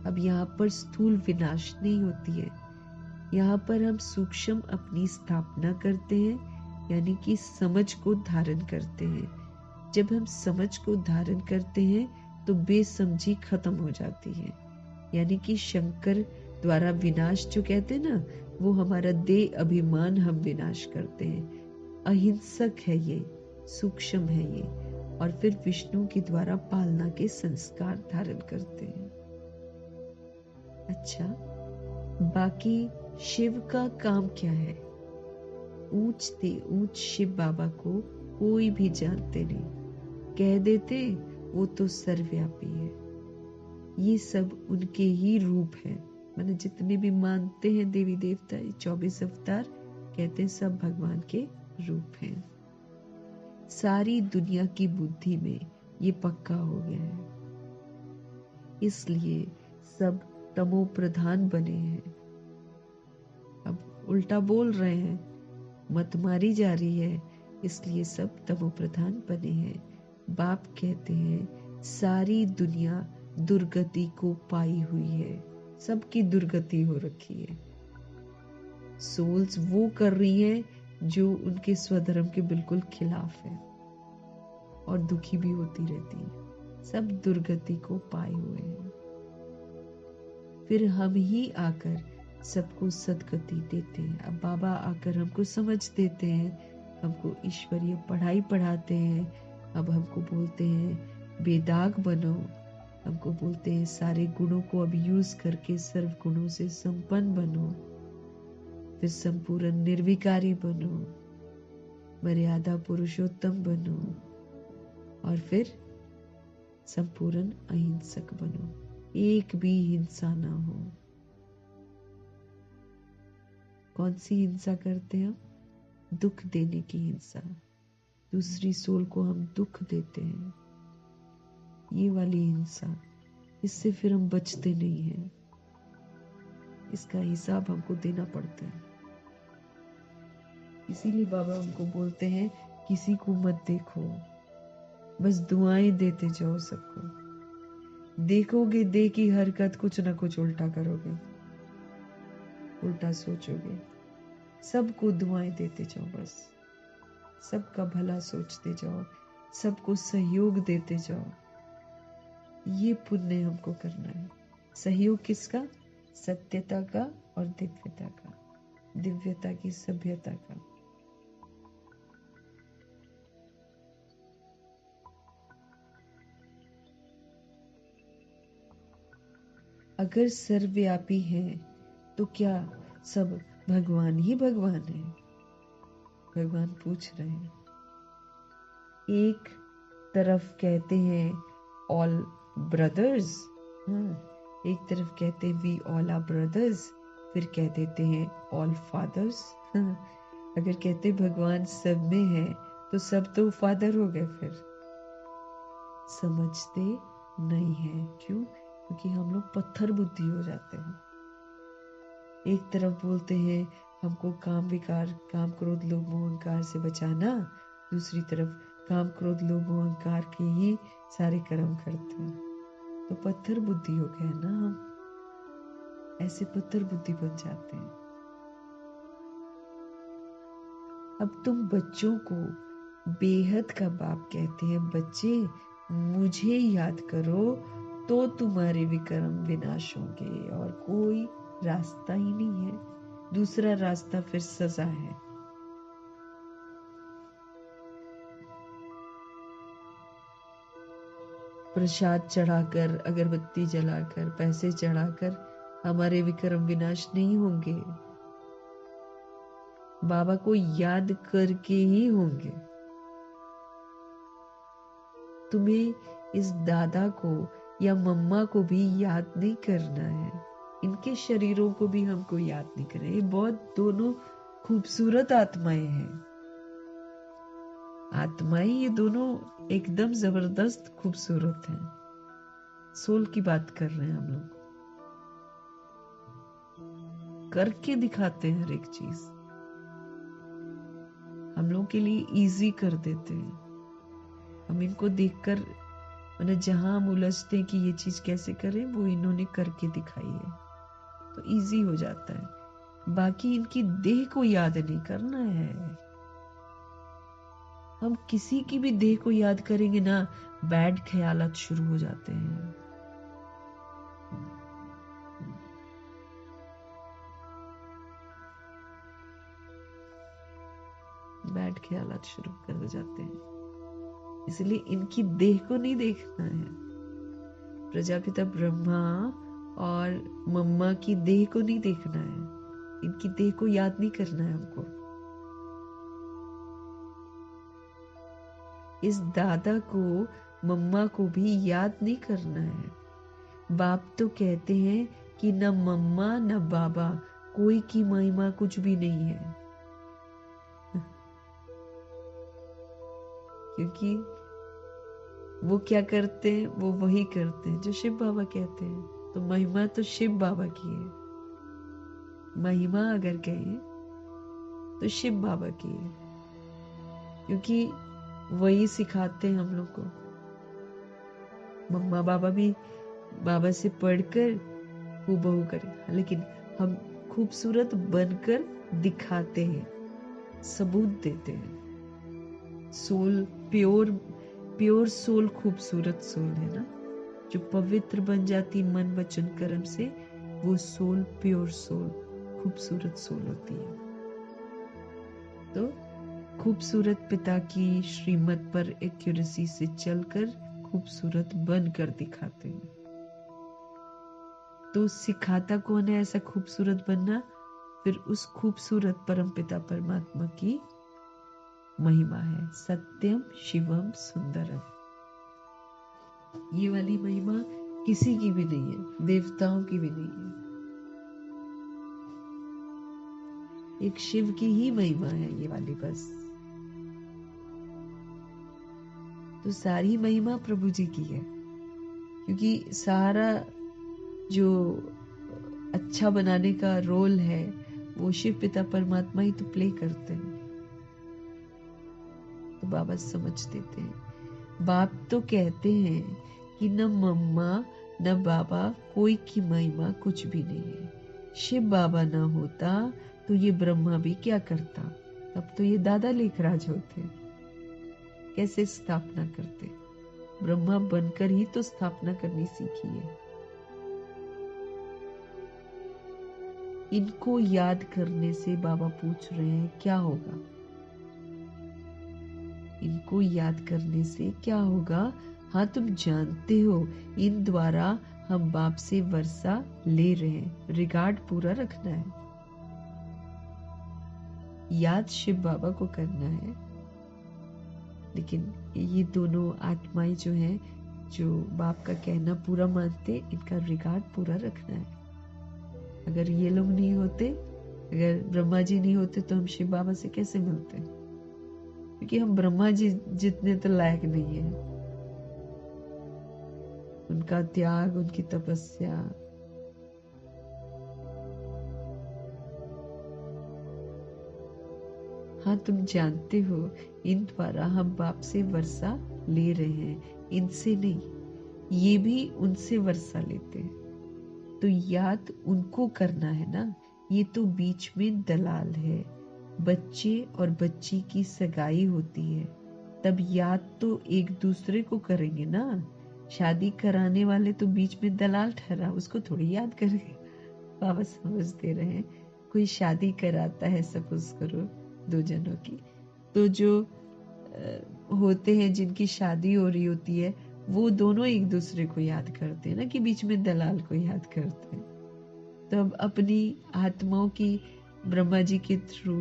अब यहाँ पर स्थूल विनाश नहीं होती है, यहाँ पर हम सूक्ष्म अपनी स्थापना करते हैं, यानी कि समझ को धारण करते हैं। जब हम समझ को धारण करते हैं तो बेसमझी खत्म हो जाती है, यानी कि शंकर द्वारा विनाश जो कहते हैं ना, वो हमारा देह अभिमान हम विनाश करते हैं। अहिंसक है ये, सूक्ष्म है ये, और फिर विष्णु के द्वारा पालना के संस्कार धारण करते हैं। अच्छा, बाकी शिव का काम क्या है? ऊंच से ऊंच शिव बाबा को कोई भी जानते नहीं, कह देते वो तो सर्वव्यापी है। ये सब उनके ही रूप है, मैंने जितने भी मानते हैं देवी देवता, 24 अवतार कहते हैं सब भगवान के रूप हैं। सारी दुनिया की बुद्धि में ये पक्का हो गया है, इसलिए सब तमो प्रधान बने हैं। अब उल्टा बोल रहे हैं, मत मारी जा रही है, इसलिए सब तमो प्रधान बने हैं। बाप कहते हैं सारी दुनिया दुर्गति को पाई हुई है, सबकी दुर्गति हो रखी है। सोल्स वो कर रही हैं जो उनके स्वधर्म के बिल्कुल खिलाफ है और दुखी भी होती रहती है। सब दुर्गति को पाए हुए हैं। फिर हम ही आकर सबको सदगति देते हैं। अब बाबा आकर हमको समझ देते हैं, हमको ईश्वरीय पढ़ाई पढ़ाते हैं। अब हमको बोलते हैं बेदाग बनो, हमको बोलते हैं सारे गुणों को अब यूज करके सर्व गुणों से संपन्न बनो, फिर संपूर्ण निर्विकारी बनो, मर्यादा पुरुषोत्तम बनो, और फिर संपूर्ण अहिंसक बनो, एक भी हिंसा ना हो। कौन सी हिंसा करते हैं हम? दुख देने की हिंसा। दूसरी सोल को हम दुख देते हैं, ये वाली हिंसा, इससे फिर हम बचते नहीं हैं। इसका हिसाब हमको देना पड़ता है। इसीलिए बाबा हमको बोलते हैं किसी को मत देखो, बस दुआएं देते जाओ सबको। देखोगे दे की हरकत, कुछ ना कुछ उल्टा करोगे, उल्टा सोचोगे। सबको दुआएं देते जाओ, बस सबका भला सोचते जाओ, सबको सहयोग देते जाओ। ये पुण्य हमको करना है। सहयोग किसका? सत्यता का और दिव्यता का, दिव्यता की सभ्यता का। अगर सर्वव्यापी है तो क्या सब भगवान ही भगवान है? भगवान पूछ रहे हैं। एक तरफ कहते हैं ऑल ब्रदर्स, एक तरफ कहते हैं वी ऑल आर ब्रदर्स, फिर कह देते हैं ऑल फादर्स। अगर कहते भगवान सब में है तो सब तो फादर हो गए। फिर समझते नहीं है। क्यों? क्योंकि हम लोग पत्थर बुद्धि हो जाते हैं। एक तरफ बोलते हैं हमको काम विकार, काम क्रोध लोभ मोह अहंकार से बचाना, दूसरी तरफ काम क्रोध लोभ मोह अहंकार के ही सारे कर्म करते हैं। तो पत्थर बुद्धि हो गए ना हम, ऐसे पत्थर बुद्धि बन जाते हैं। अब तुम बच्चों को बेहद का बाप कहते हैं, बच्चे मुझे याद करो तो तुम्हारे विक्रम विनाश होंगे, और कोई रास्ता ही नहीं है। दूसरा रास्ता फिर सजा है। प्रसाद चढ़ाकर, अगरबत्ती जलाकर, पैसे चढ़ाकर हमारे विक्रम विनाश नहीं होंगे, बाबा को याद करके ही होंगे। तुम्हें इस दादा को या मम्मा को भी याद नहीं करना है, इनके शरीरों को भी हमको याद नहीं करना है। ये बहुत दोनों खूबसूरत आत्माएं हैं। आत्माएं ये दोनों एकदम जबरदस्त खूबसूरत हैं। सोल की बात कर रहे हैं हम लोग, करके दिखाते हैं हर एक चीज, हम लोग के लिए इजी कर देते हैं। हम इनको देखकर मैंने जहां हम उलझते हैं कि ये चीज कैसे करें, वो इन्होंने करके दिखाई है, तो इजी हो जाता है। बाकी इनकी देह को याद नहीं करना है। हम किसी की भी देह को याद करेंगे ना, बैड ख्यालात शुरू हो जाते हैं। बैड ख्यालात शुरू कर जाते हैं। इसलिए इनकी देह को नहीं देखना है। प्रजापिता ब्रह्मा और मम्मा की देह को नहीं देखना है, इनकी देह को याद नहीं करना है हमको। इस दादा को मम्मा को भी याद नहीं करना है। बाप तो कहते हैं कि न मम्मा न बाबा, कोई की महिमा कुछ भी नहीं है। क्योंकि वो क्या करते हैं, वो वही करते हैं जो शिव बाबा कहते हैं। तो महिमा तो शिव बाबा की है। महिमा अगर कहें तो शिव बाबा की है, क्योंकि वही सिखाते हैं हम लोग को। मम्मा बाबा भी बाबा से पढ़कर हूबहू करें, लेकिन हम खूबसूरत बनकर दिखाते हैं, सबूत देते हैं। सोल प्योर सोल खूबसूरत सोल है ना, जो पवित्र बन जाती मन वचन कर्म से, वो सोल प्योर सोल खूबसूरत सोल होती है। तो खूबसूरत पिता की श्रीमत पर एक्यूरेसी से चलकर खूबसूरत बनकर दिखाते हैं। तो सिखाता कौन है ऐसा खूबसूरत बनना? फिर उस खूबसूरत परमपिता परमात्मा की महिमा है, सत्यम शिवम सुंदरम। ये वाली महिमा किसी की भी नहीं है, देवताओं की भी नहीं है, एक शिव की ही महिमा है ये वाली बस। तो सारी महिमा प्रभु जी की है, क्योंकि सारा जो अच्छा बनाने का रोल है वो शिव पिता परमात्मा ही तो प्ले करते हैं। तो बाबा समझ देते हैं। बाप तो कहते हैं कि न मम्मा न बाबा कोई की महिमा कुछ भी नहीं है। शिव बाबा ना होता तो ये ब्रह्मा भी क्या करता? तब तो ये दादा लेखराज होते, कैसे स्थापना करते? ब्रह्मा बनकर ही तो स्थापना करनी सीखी है। इनको याद करने से बाबा पूछ रहे हैं क्या होगा? इनको याद करने से क्या होगा? हाँ, तुम जानते हो इन द्वारा हम बाप से वर्षा ले रहे हैं, रिगार्ड पूरा रखना है, याद शिव बाबा को करना है। लेकिन ये दोनों आत्माएं जो हैं, जो बाप का कहना पूरा मानते, इनका रिगार्ड पूरा रखना है। अगर ये लोग नहीं होते, अगर ब्रह्मा जी नहीं होते तो हम शिव बाबा से कैसे मिलते? क्योंकि हम ब्रह्मा जी जितने तो लायक नहीं है। उनका त्याग, उनकी तपस्या, हाँ तुम जानते हो इन द्वारा हम बाप से वर्षा ले रहे हैं, इनसे नहीं, ये भी उनसे वर्षा लेते हैं। तो याद उनको करना है ना। ये तो बीच में दलाल है। बच्चे और बच्ची की सगाई होती है, तब याद तो एक दूसरे को करेंगे ना। शादी कराने वाले तो बीच में दलाल ठहरा, उसको थोड़ी याद करेंगे। बाबा समझ दे रहे हैं, कोई शादी कराता है, सपोज करो 2 जनों की, तो जो होते हैं जिनकी शादी हो रही होती है, वो दोनों एक दूसरे को याद करते हैं ना, कि बीच में दलाल को याद करते हैं। तो अब अपनी आत्माओं की ब्रह्मा जी के थ्रू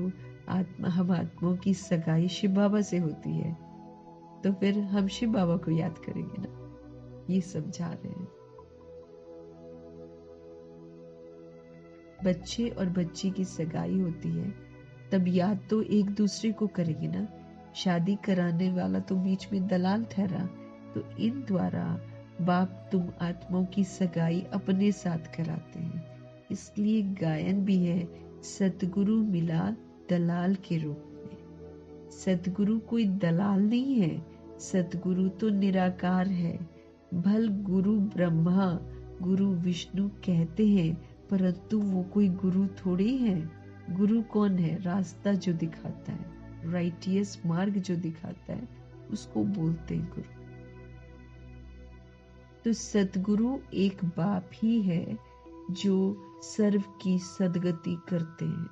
हम आत्माओं की सगाई शिव बाबा से होती है, तो फिर हम शिव बाबा को याद करेंगे ना। ये समझा रहे हैं। बच्चे और बच्ची की सगाई होती है, तब याद तो एक दूसरे को करेंगे ना। शादी कराने वाला तो बीच में दलाल ठहरा, तो इन द्वारा बाप तुम आत्माओं की सगाई अपने साथ कराते हैं। इसलिए गायन भी है, सतगुरु मिला दलाल के रूप में। सतगुरु कोई दलाल नहीं है, सतगुरु तो निराकार है। भल गुरु ब्रह्मा गुरु विष्णु कहते हैं, परंतु वो कोई गुरु थोड़ी है। गुरु कौन है? रास्ता जो दिखाता है, राइटियस मार्ग जो दिखाता है, उसको बोलते हैं गुरु। तो सतगुरु एक बाप ही है जो सर्व की सदगति करते हैं।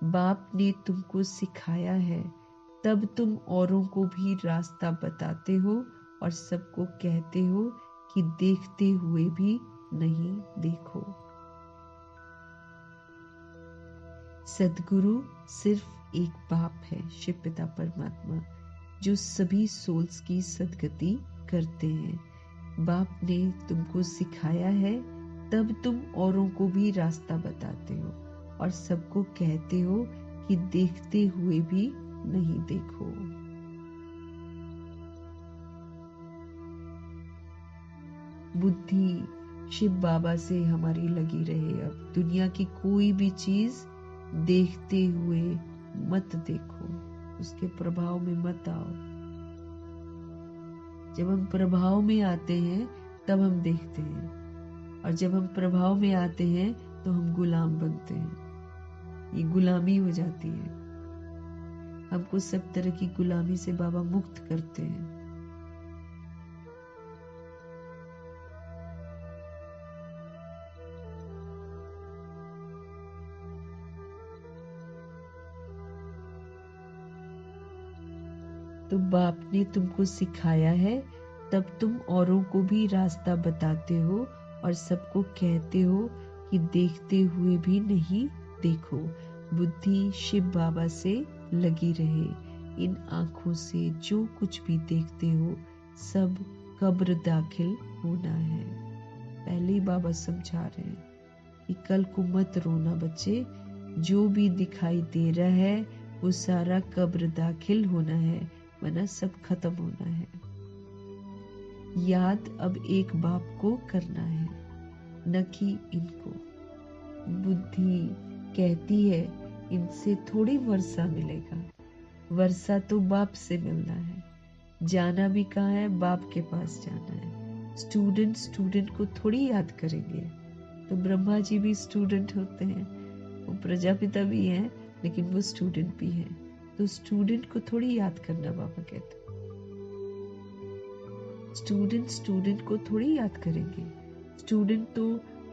बाप ने तुमको सिखाया है, तब तुम औरों को भी रास्ता बताते हो और सबको कहते हो कि देखते हुए भी नहीं देखो। सदगुरु सिर्फ एक बाप है, शिव पिता परमात्मा, जो सभी सोल्स की सदगति करते हैं। बाप ने तुमको सिखाया है, तब तुम औरों को भी रास्ता बताते हो और सबको कहते हो कि देखते हुए भी नहीं देखो। बुद्धि शिव बाबा से हमारी लगी रहे। अब दुनिया की कोई भी चीज देखते हुए मत देखो, उसके प्रभाव में मत आओ। जब हम प्रभाव में आते हैं तब हम देखते हैं, और जब हम प्रभाव में आते हैं तो हम गुलाम बनते हैं। ये गुलामी हो जाती है। हमको सब तरह की गुलामी से बाबा मुक्त करते हैं। तो बाप ने तुमको सिखाया है, तब तुम औरों को भी रास्ता बताते हो और सबको कहते हो कि देखते हुए भी नहीं देखो। बुद्धि शिव बाबा से लगी रहे। इन आंखों से जो कुछ भी देखते हो सब कब्र दाखिल होना है। पहले ही बाबा समझा रहे हैं कि कल को मत रोना बच्चे, जो भी दिखाई दे रहा है वो सारा कब्र दाखिल होना है, वरना सब खत्म होना है। याद अब एक बाप को करना है, न कि इनको। बुद्धि कहती है इनसे थोड़ी वर्षा मिलेगा, वर्षा तो बाप से मिलना है। जाना भी कहाँ है, बाप के पास जाना है। स्टूडेंट को थोड़ी याद करेंगे। तो ब्रह्मा जी भी स्टूडेंट होते हैं, वो प्रजापिता भी हैं, लेकिन वो स्टूडेंट भी हैं। तो स्टूडेंट को थोड़ी याद करना बाबा कहते। स्टूडेंट को थोड़ी याद करेंगे। स्टूडेंट तो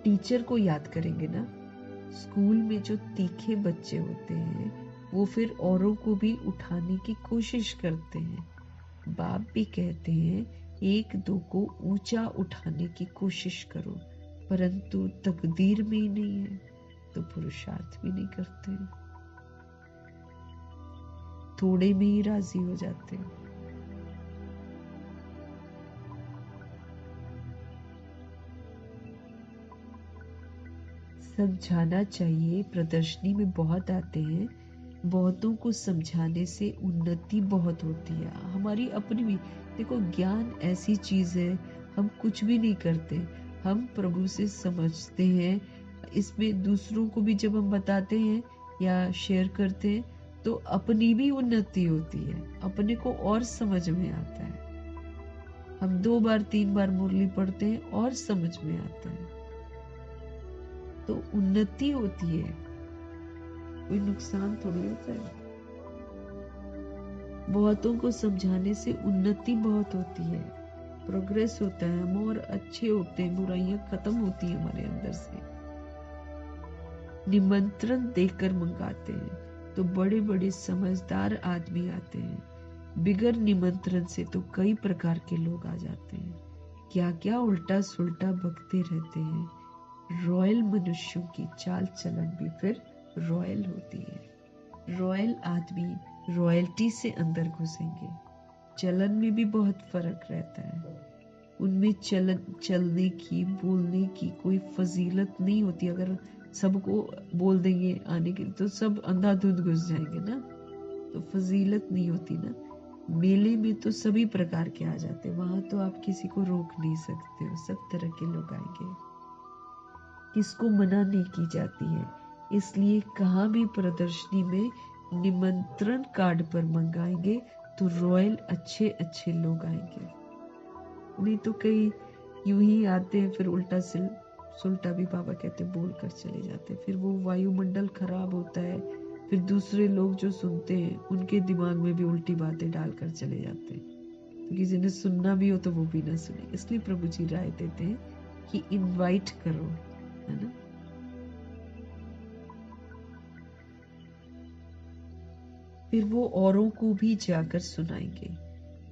टीचर को याद करेंगे ना। स्कूल में जो तीखे बच्चे होते हैं वो फिर औरों को भी उठाने की कोशिश करते हैं। बाप भी कहते हैं एक दो को ऊंचा उठाने की कोशिश करो, परंतु तकदीर में ही नहीं है तो पुरुषार्थ भी नहीं करते, थोड़े में ही राजी हो जाते हैं। समझाना चाहिए, प्रदर्शनी में बहुत आते हैं। बहुतों को समझाने से उन्नति बहुत होती है, हमारी अपनी भी। देखो ज्ञान ऐसी चीज है, हम कुछ भी नहीं करते, हम प्रभु से समझते हैं। इसमें दूसरों को भी जब हम बताते हैं या शेयर करते हैं तो अपनी भी उन्नति होती है, अपने को और समझ में आता है। हम 2 बार 3 बार मुरली पढ़ते हैं और समझ में आता है, तो उन्नति होती है, कोई नुकसान थोड़ी होता है। बहुतों को समझाने से उन्नति बहुत होती है, प्रोग्रेस होता है, हम और अच्छे होते हैं, बुराइयां खत्म होती है हमारे अंदर से। निमंत्रण देकर मंगाते हैं तो बड़े बड़े समझदार आदमी आते हैं, बिगर निमंत्रण से तो कई प्रकार के लोग आ जाते हैं, क्या क्या उल्टा सुल्टा बकते रहते हैं। रॉयल मनुष्यों की चाल चलन भी फिर रॉयल होती है। रॉयल आदमी रॉयल्टी से अंदर घुसेंगे, चलन में भी बहुत फर्क रहता है। उनमें चलने की, बोलने की कोई फजीलत नहीं होती। अगर सबको बोल देंगे आने के तो सब अंधाधुंध घुस जाएंगे ना, तो फजीलत नहीं होती ना। मेले में तो सभी प्रकार के आ जाते, वहां तो आप किसी को रोक नहीं सकते हो, सब तरह के लोग आएंगे, किसको मना नहीं की जाती है। इसलिए कहाँ भी प्रदर्शनी में निमंत्रण कार्ड पर मंगाएंगे तो रॉयल अच्छे अच्छे लोग आएंगे, नहीं तो कई यूं ही आते हैं, फिर उल्टा सुलटा भी बाबा कहते बोल कर चले जाते हैं। फिर वो वायुमंडल खराब होता है, फिर दूसरे लोग जो सुनते हैं उनके दिमाग में भी उल्टी बातें डालकर चले जाते हैं, तो किसी ने सुनना भी हो तो वो भी ना सुने। इसलिए प्रभु जी राय देते हैं कि इनवाइट करो, है ना। फिर वो औरों को भी जाकर सुनाएंगे।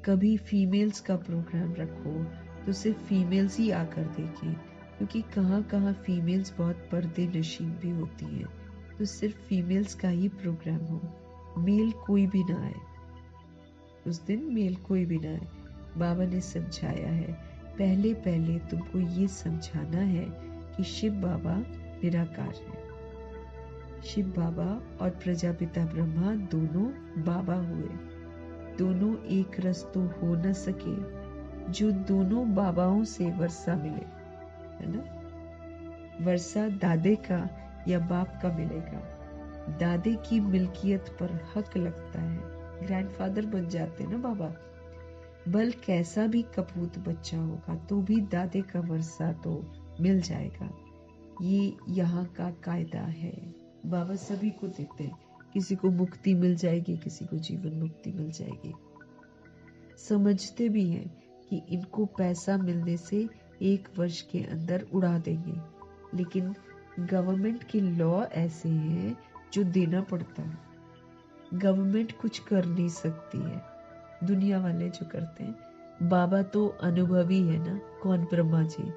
कभी फीमेल्स का प्रोग्राम रखो तो सिर्फ फीमेल्स ही आकर देखें, क्योंकि कहाँ कहाँ फीमेल्स बहुत पर्दे नशीन भी होती हैं, तो सिर्फ फीमेल्स का ही प्रोग्राम हो, मेल कोई भी ना आए उस दिन, मेल कोई भी ना आए। बाबा ने समझाया है, पहले पहले तुमको ये समझाना है कि शिव बाबा निराकार है। शिव बाबा और प्रजापिता ब्रह्मा दोनों बाबा हुए, दोनों एक रस तो हो न सके, जो दोनों बाबाओं से वर्षा मिले, है ना। वर्षा दादे का या बाप का मिलेगा, दादे की मिल्कियत पर हक लगता है, ग्रैंडफादर बन जाते ना बाबा। बल कैसा भी कपूत बच्चा होगा तो भी दादे का वर्षा तो मिल जाएगा, ये यहाँ का कायदा है। बाबा सभी को देते हैं, किसी को मुक्ति मिल जाएगी, किसी को जीवन मुक्ति मिल जाएगी। समझते भी हैं कि इनको पैसा मिलने से 1 वर्ष के अंदर उड़ा देंगे, लेकिन गवर्नमेंट के लॉ ऐसे हैं जो देना पड़ता है, गवर्नमेंट कुछ कर नहीं सकती है। दुनिया वाले जो करते हैं। बाबा तो अनुभवी है ना। कौन? ब्रह्मा जी।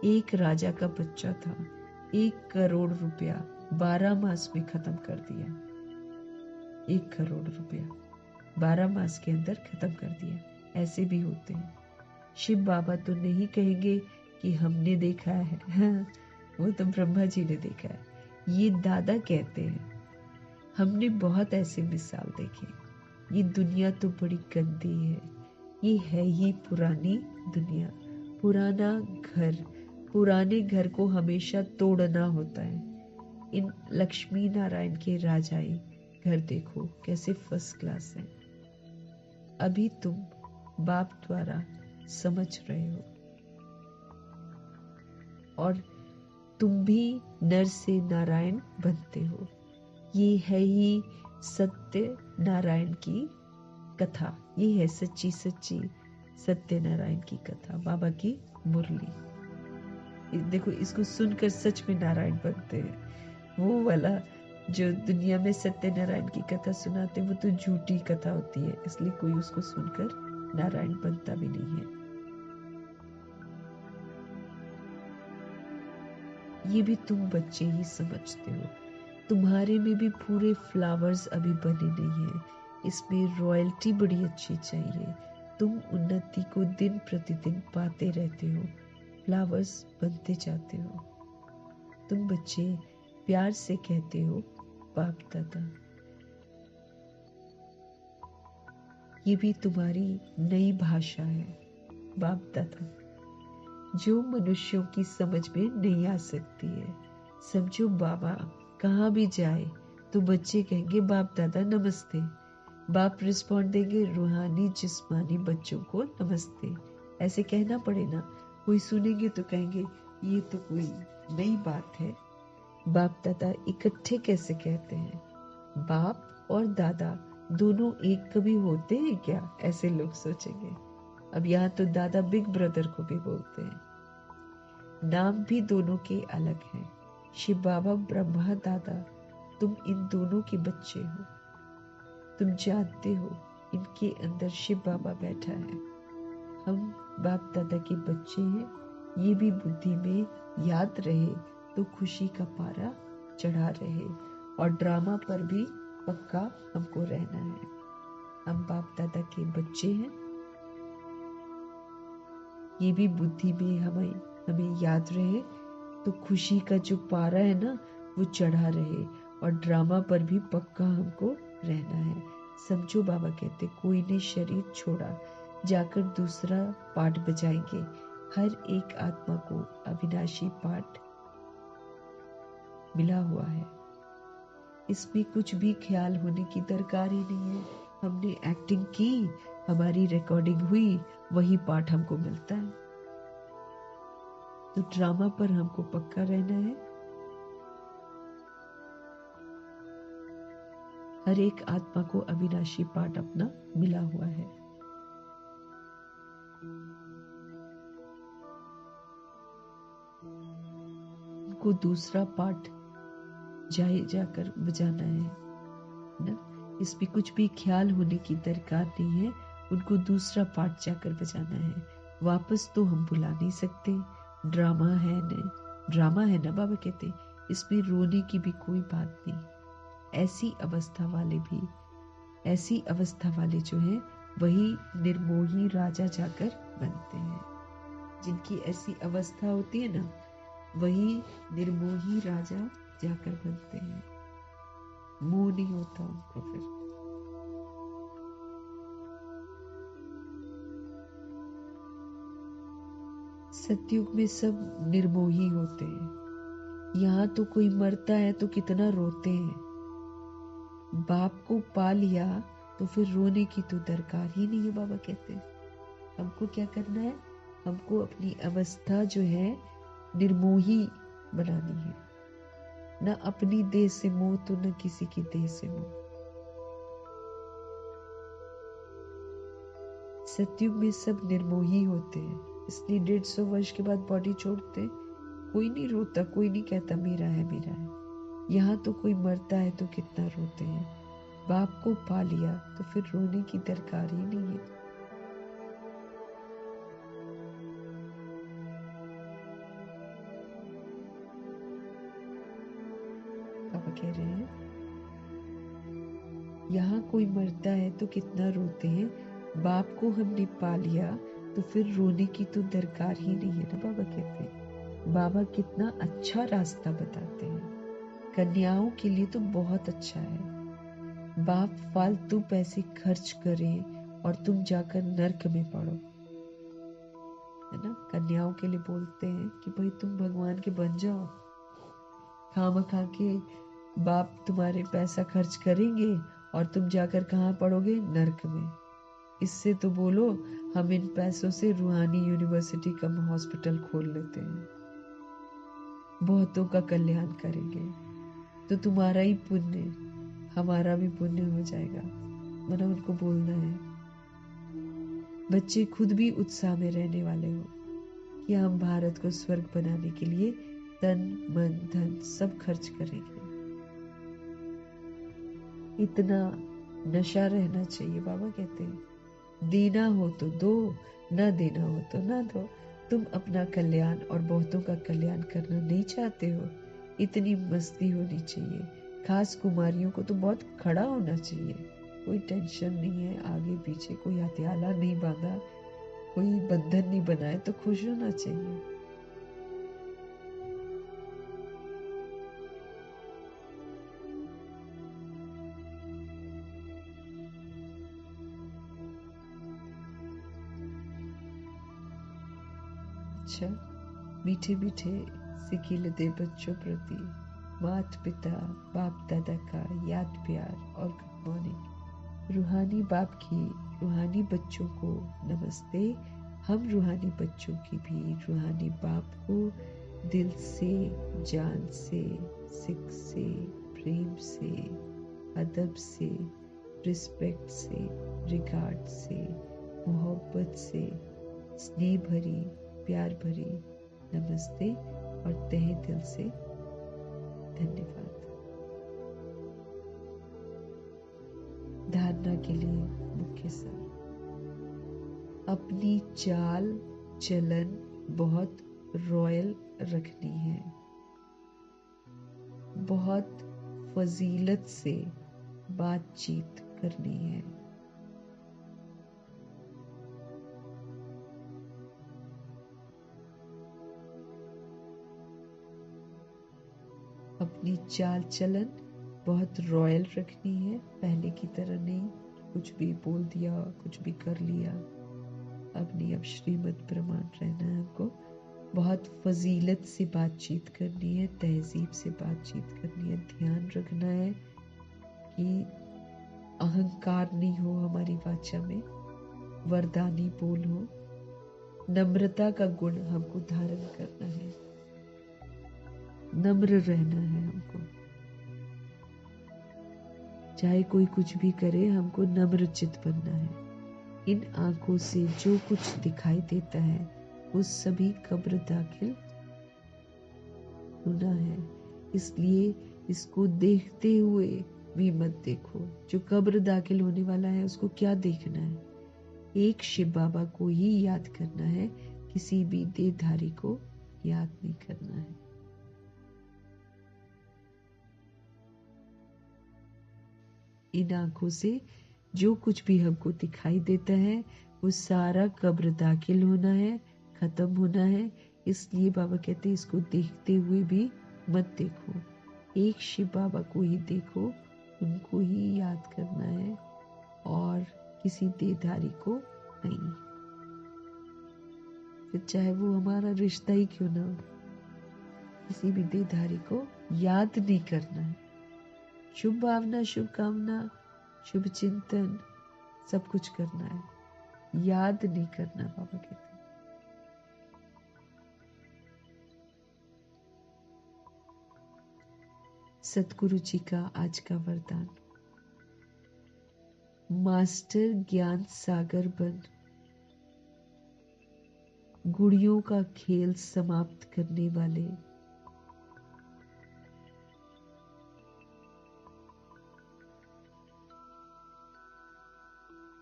एक राजा का बच्चा था, 1 करोड़ रुपया 12 मास में खत्म कर दिया। 1 करोड़ रुपया 12 मास के अंदर खत्म कर दिया। ऐसे भी होते हैं। शिव बाबा तो नहीं कहेंगे कि हमने देखा है, वो तो ब्रह्मा जी ने देखा है। ये दादा कहते हैं। हमने बहुत ऐसे मिसाल देखे। ये दुनिया तो बड़ी गंदी है। ये है ही पुरानी दुनिया, पुराना घर। पुराने घर को हमेशा तोड़ना होता है। इन लक्ष्मी नारायण के राजाई घर देखो कैसे फर्स्ट क्लास है। अभी तुम बाप द्वारा समझ रहे हो और तुम भी नर से नारायण बनते हो। ये है ही सत्य नारायण की कथा। ये है सच्ची सच्ची सत्यनारायण की कथा, बाबा की मुरली। देखो, इसको सुनकर सच में नारायण बनते हैं। वो वाला जो दुनिया में सत्यनारायण की कथा सुनाते वो तो झूठी कथा होती है, इसलिए कोई उसको सुनकर नारायण बनता भी नहीं है। ये भी तुम बच्चे ही समझते हो। तुम्हारे में भी पूरे फ्लावर्स अभी बने नहीं है। इसमें रॉयल्टी बड़ी अच्छी चाहिए। तुम उन्नति को दिन प्रतिदिन पाते रहते हो, फ्लावर्स बनते जाते हो। तुम बच्चे प्यार से कहते हो बाप दादा। ये भी तुम्हारी नई भाषा है, बाप दादा, जो मनुष्यों की समझ में नहीं आ सकती है। समझो, बाबा कहाँ भी जाए तो बच्चे कहेंगे बाप दादा नमस्ते। बाप रिस्पॉन्ड देंगे रूहानी जिस्मानी बच्चों को नमस्ते। ऐसे कहना पड़े ना। कोई सुनेंगे तो कहेंगे ये तो कोई नई बात है। बाप दादा इकट्ठे कैसे कहते हैं? बाप और दादा दोनों एक कभी होते हैं क्या? ऐसे लोग सोचेंगे। अब यहाँ तो दादा बिग ब्रदर को भी बोलते हैं। नाम भी दोनों के अलग हैं। शिव बाबा ब्रह्मा दादा, तुम इन दोनों के बच्चे हो। तुम जानते हो इनके अंदर शिव बाबा बैठा है। हम बाप दादा के बच्चे हैं। ये भी बुद्धि में याद रहे तो खुशी का पारा चढ़ा रहे। और ड्रामा पर भी पक्का हमको रहना है। हम बाप दादा के बच्चे हैं। ये भी बुद्धि में हमें याद रहे तो खुशी का जो पारा है ना वो चढ़ा रहे। और ड्रामा पर भी पक्का हमको रहना है। समझो, बाबा कहते कोई ने शरीर छोड़ा जाकर दूसरा पाठ बजाएंगे। हर एक आत्मा को अविनाशी पाठ मिला हुआ है। इसमें कुछ भी ख्याल होने की दरकार ही नहीं है। हमने एक्टिंग की, हमारी रिकॉर्डिंग हुई, वही पाठ हमको मिलता है। तो ड्रामा पर हमको पक्का रहना है। हर एक आत्मा को अविनाशी पाठ अपना मिला हुआ है। उनको दूसरा पाठ जाकर बजाना है ना। इसमें कुछ भी ख्याल होने की दरकार नहीं है। उनको दूसरा पाठ जाकर बजाना है। वापस तो हम बुला नहीं सकते। ड्रामा है ना बाबा कहते। इसमें रोने की भी कोई बात नहीं। ऐसी अवस्था वाले जो है वही निर्मोही राजा जाकर बनते हैं। जिनकी ऐसी अवस्था होती है ना वही निर्मोही राजा जाकर बनते हैं। मोह नहीं होता उनको फिर। सतयुग में सब निर्मोही होते हैं। यहाँ तो कोई मरता है तो कितना रोते हैं। बाप को पा लिया तो फिर रोने की तो दरकार ही नहीं है। बाबा कहते हैं हमको क्या करना है? हमको अपनी अवस्था जो है निर्मोही बनानी है। न अपनी देह से मोह तो न किसी की देह से मोह। सतयुग में सब निर्मोही होते हैं, इसलिए 150 वर्ष के बाद बॉडी छोड़ते। कोई नहीं रोता, कोई नहीं कहता मेरा है। यहाँ तो कोई मरता है तो कितना रोते हैं। बाप को पा लिया तो फिर रोने की दरकार ही नहीं है। पापा कह रहे हैं यहाँ कोई मरता है तो कितना रोते हैं, बाप को हमने पा लिया तो फिर रोने की तो दरकार ही नहीं है ना। बाबा कहते हैं, बाबा कितना अच्छा रास्ता बताते हैं, कन्याओं के लिए तो बहुत अच्छा है। बाप फालतू पैसे खर्च करें और तुम जाकर नर्क में पड़ो, है ना। कन्याओं के लिए बोलते हैं कि भाई तुम भगवान के बन जाओ, खामखा के बाप तुम्हारे पैसा खर्च करेंगे और तुम जाकर कहाँ पढ़ोगे, नर्क में। इससे तो बोलो हम इन पैसों से रूहानी यूनिवर्सिटी कम हॉस्पिटल खोल लेते हैं, बहुतों का कल्याण करेंगे, तो तुम्हारा ही पुण्य हमारा भी पुण्य हो जाएगा। मतलब उनको बोलना है, बच्चे खुद भी उत्साह में रहने वाले हो कि हम भारत को स्वर्ग बनाने के लिए तन मन धन सब खर्च करेंगे। इतना नशा रहना चाहिए। बाबा कहते हैं देना हो तो दो, ना देना हो तो ना दो। तुम अपना कल्याण और बहुतों का कल्याण करना नहीं चाहते हो, इतनी मस्ती होनी चाहिए। खास कुमारियों को तो बहुत खड़ा होना चाहिए, कोई टेंशन नहीं है, आगे पीछे कोई हथियाला नहीं बांधा, कोई बंधन नहीं बनाए, तो खुश होना चाहिए। अच्छा, मीठे मीठे सिकील दे बच्चों प्रति माता पिता बाप दादा का याद प्यार और गुड मॉर्निंग। रूहानी बाप की रूहानी बच्चों को नमस्ते। हम रूहानी बच्चों की भी रूहानी बाप को दिल से, जान से, सिक से, प्रेम से, अदब से, रिस्पेक्ट से, रिगार्ड से, मोहब्बत से, स्नेह भरी प्यार भरी नमस्ते और तहे दिल से धन्यवाद। धारणा के लिए मुख्य सार, अपनी चाल चलन बहुत रॉयल रखनी है, बहुत फजीलत से बातचीत करनी है, अपनी चाल चलन बहुत रॉयल रखनी है, पहले की तरह नहीं कुछ भी बोल दिया कुछ भी कर लिया। अपनी अब श्रीमत प्रमाण रहना है हमको, बहुत फजीलत से बातचीत करनी है, तहजीब से बातचीत करनी है। ध्यान रखना है कि अहंकार नहीं हो हमारी वाचा में, वरदानी बोल हो, नम्रता का गुण हमको धारण करना है, नम्र रहना है हमको। चाहे कोई कुछ भी करे हमको नम्र चित बनना है। इन आंखों से जो कुछ दिखाई देता है वो सभी कब्र दाखिल होना है, इसलिए इसको देखते हुए भी मत देखो। जो कब्र दाखिल होने वाला है उसको क्या देखना है, एक शिव बाबा को ही याद करना है, किसी भी देहधारी को याद नहीं करना है। इन आंखों से जो कुछ भी हमको दिखाई देता है वो सारा कब्र दाखिल होना है, खत्म होना है, इसलिए बाबा कहते हैं इसको देखते हुए भी मत देखो, एक शिव बाबा को ही देखो, उनको ही याद करना है और किसी देहधारी को नहीं। फिर चाहे वो हमारा रिश्ता ही क्यों ना हो, किसी भी देहधारी को याद नहीं करना है। शुभ भावना, शुभ कामना, शुभ चिंतन सब कुछ करना है, याद नहीं करना। बाबा कहते हैं सतगुरु जी का आज का वरदान, मास्टर ज्ञान सागर बन गुड़ियों का खेल समाप्त करने वाले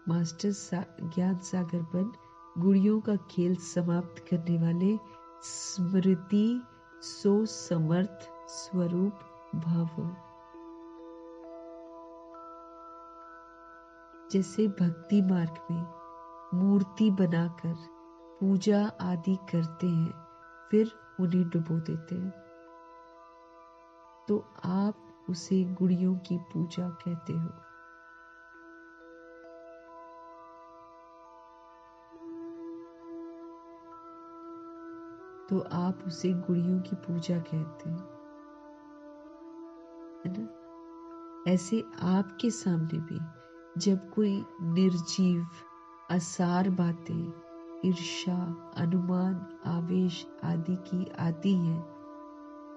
मास्टर ज्ञान सागर बन गुड़ियों का खेल समाप्त करने वाले स्मृति सो समर्थ स्वरूप भव। जैसे भक्ति मार्ग में मूर्ति बनाकर पूजा आदि करते हैं, फिर उन्हें डुबो देते हैं, तो आप उसे गुड़ियों की पूजा कहते हो। तो आप उसे गुड़ियों की पूजा कहते हैं, है ना। ऐसे आपके सामने भी जब कोई निर्जीव असार बातें, ईर्ष्या, अनुमान, आवेश आदि की आती हैं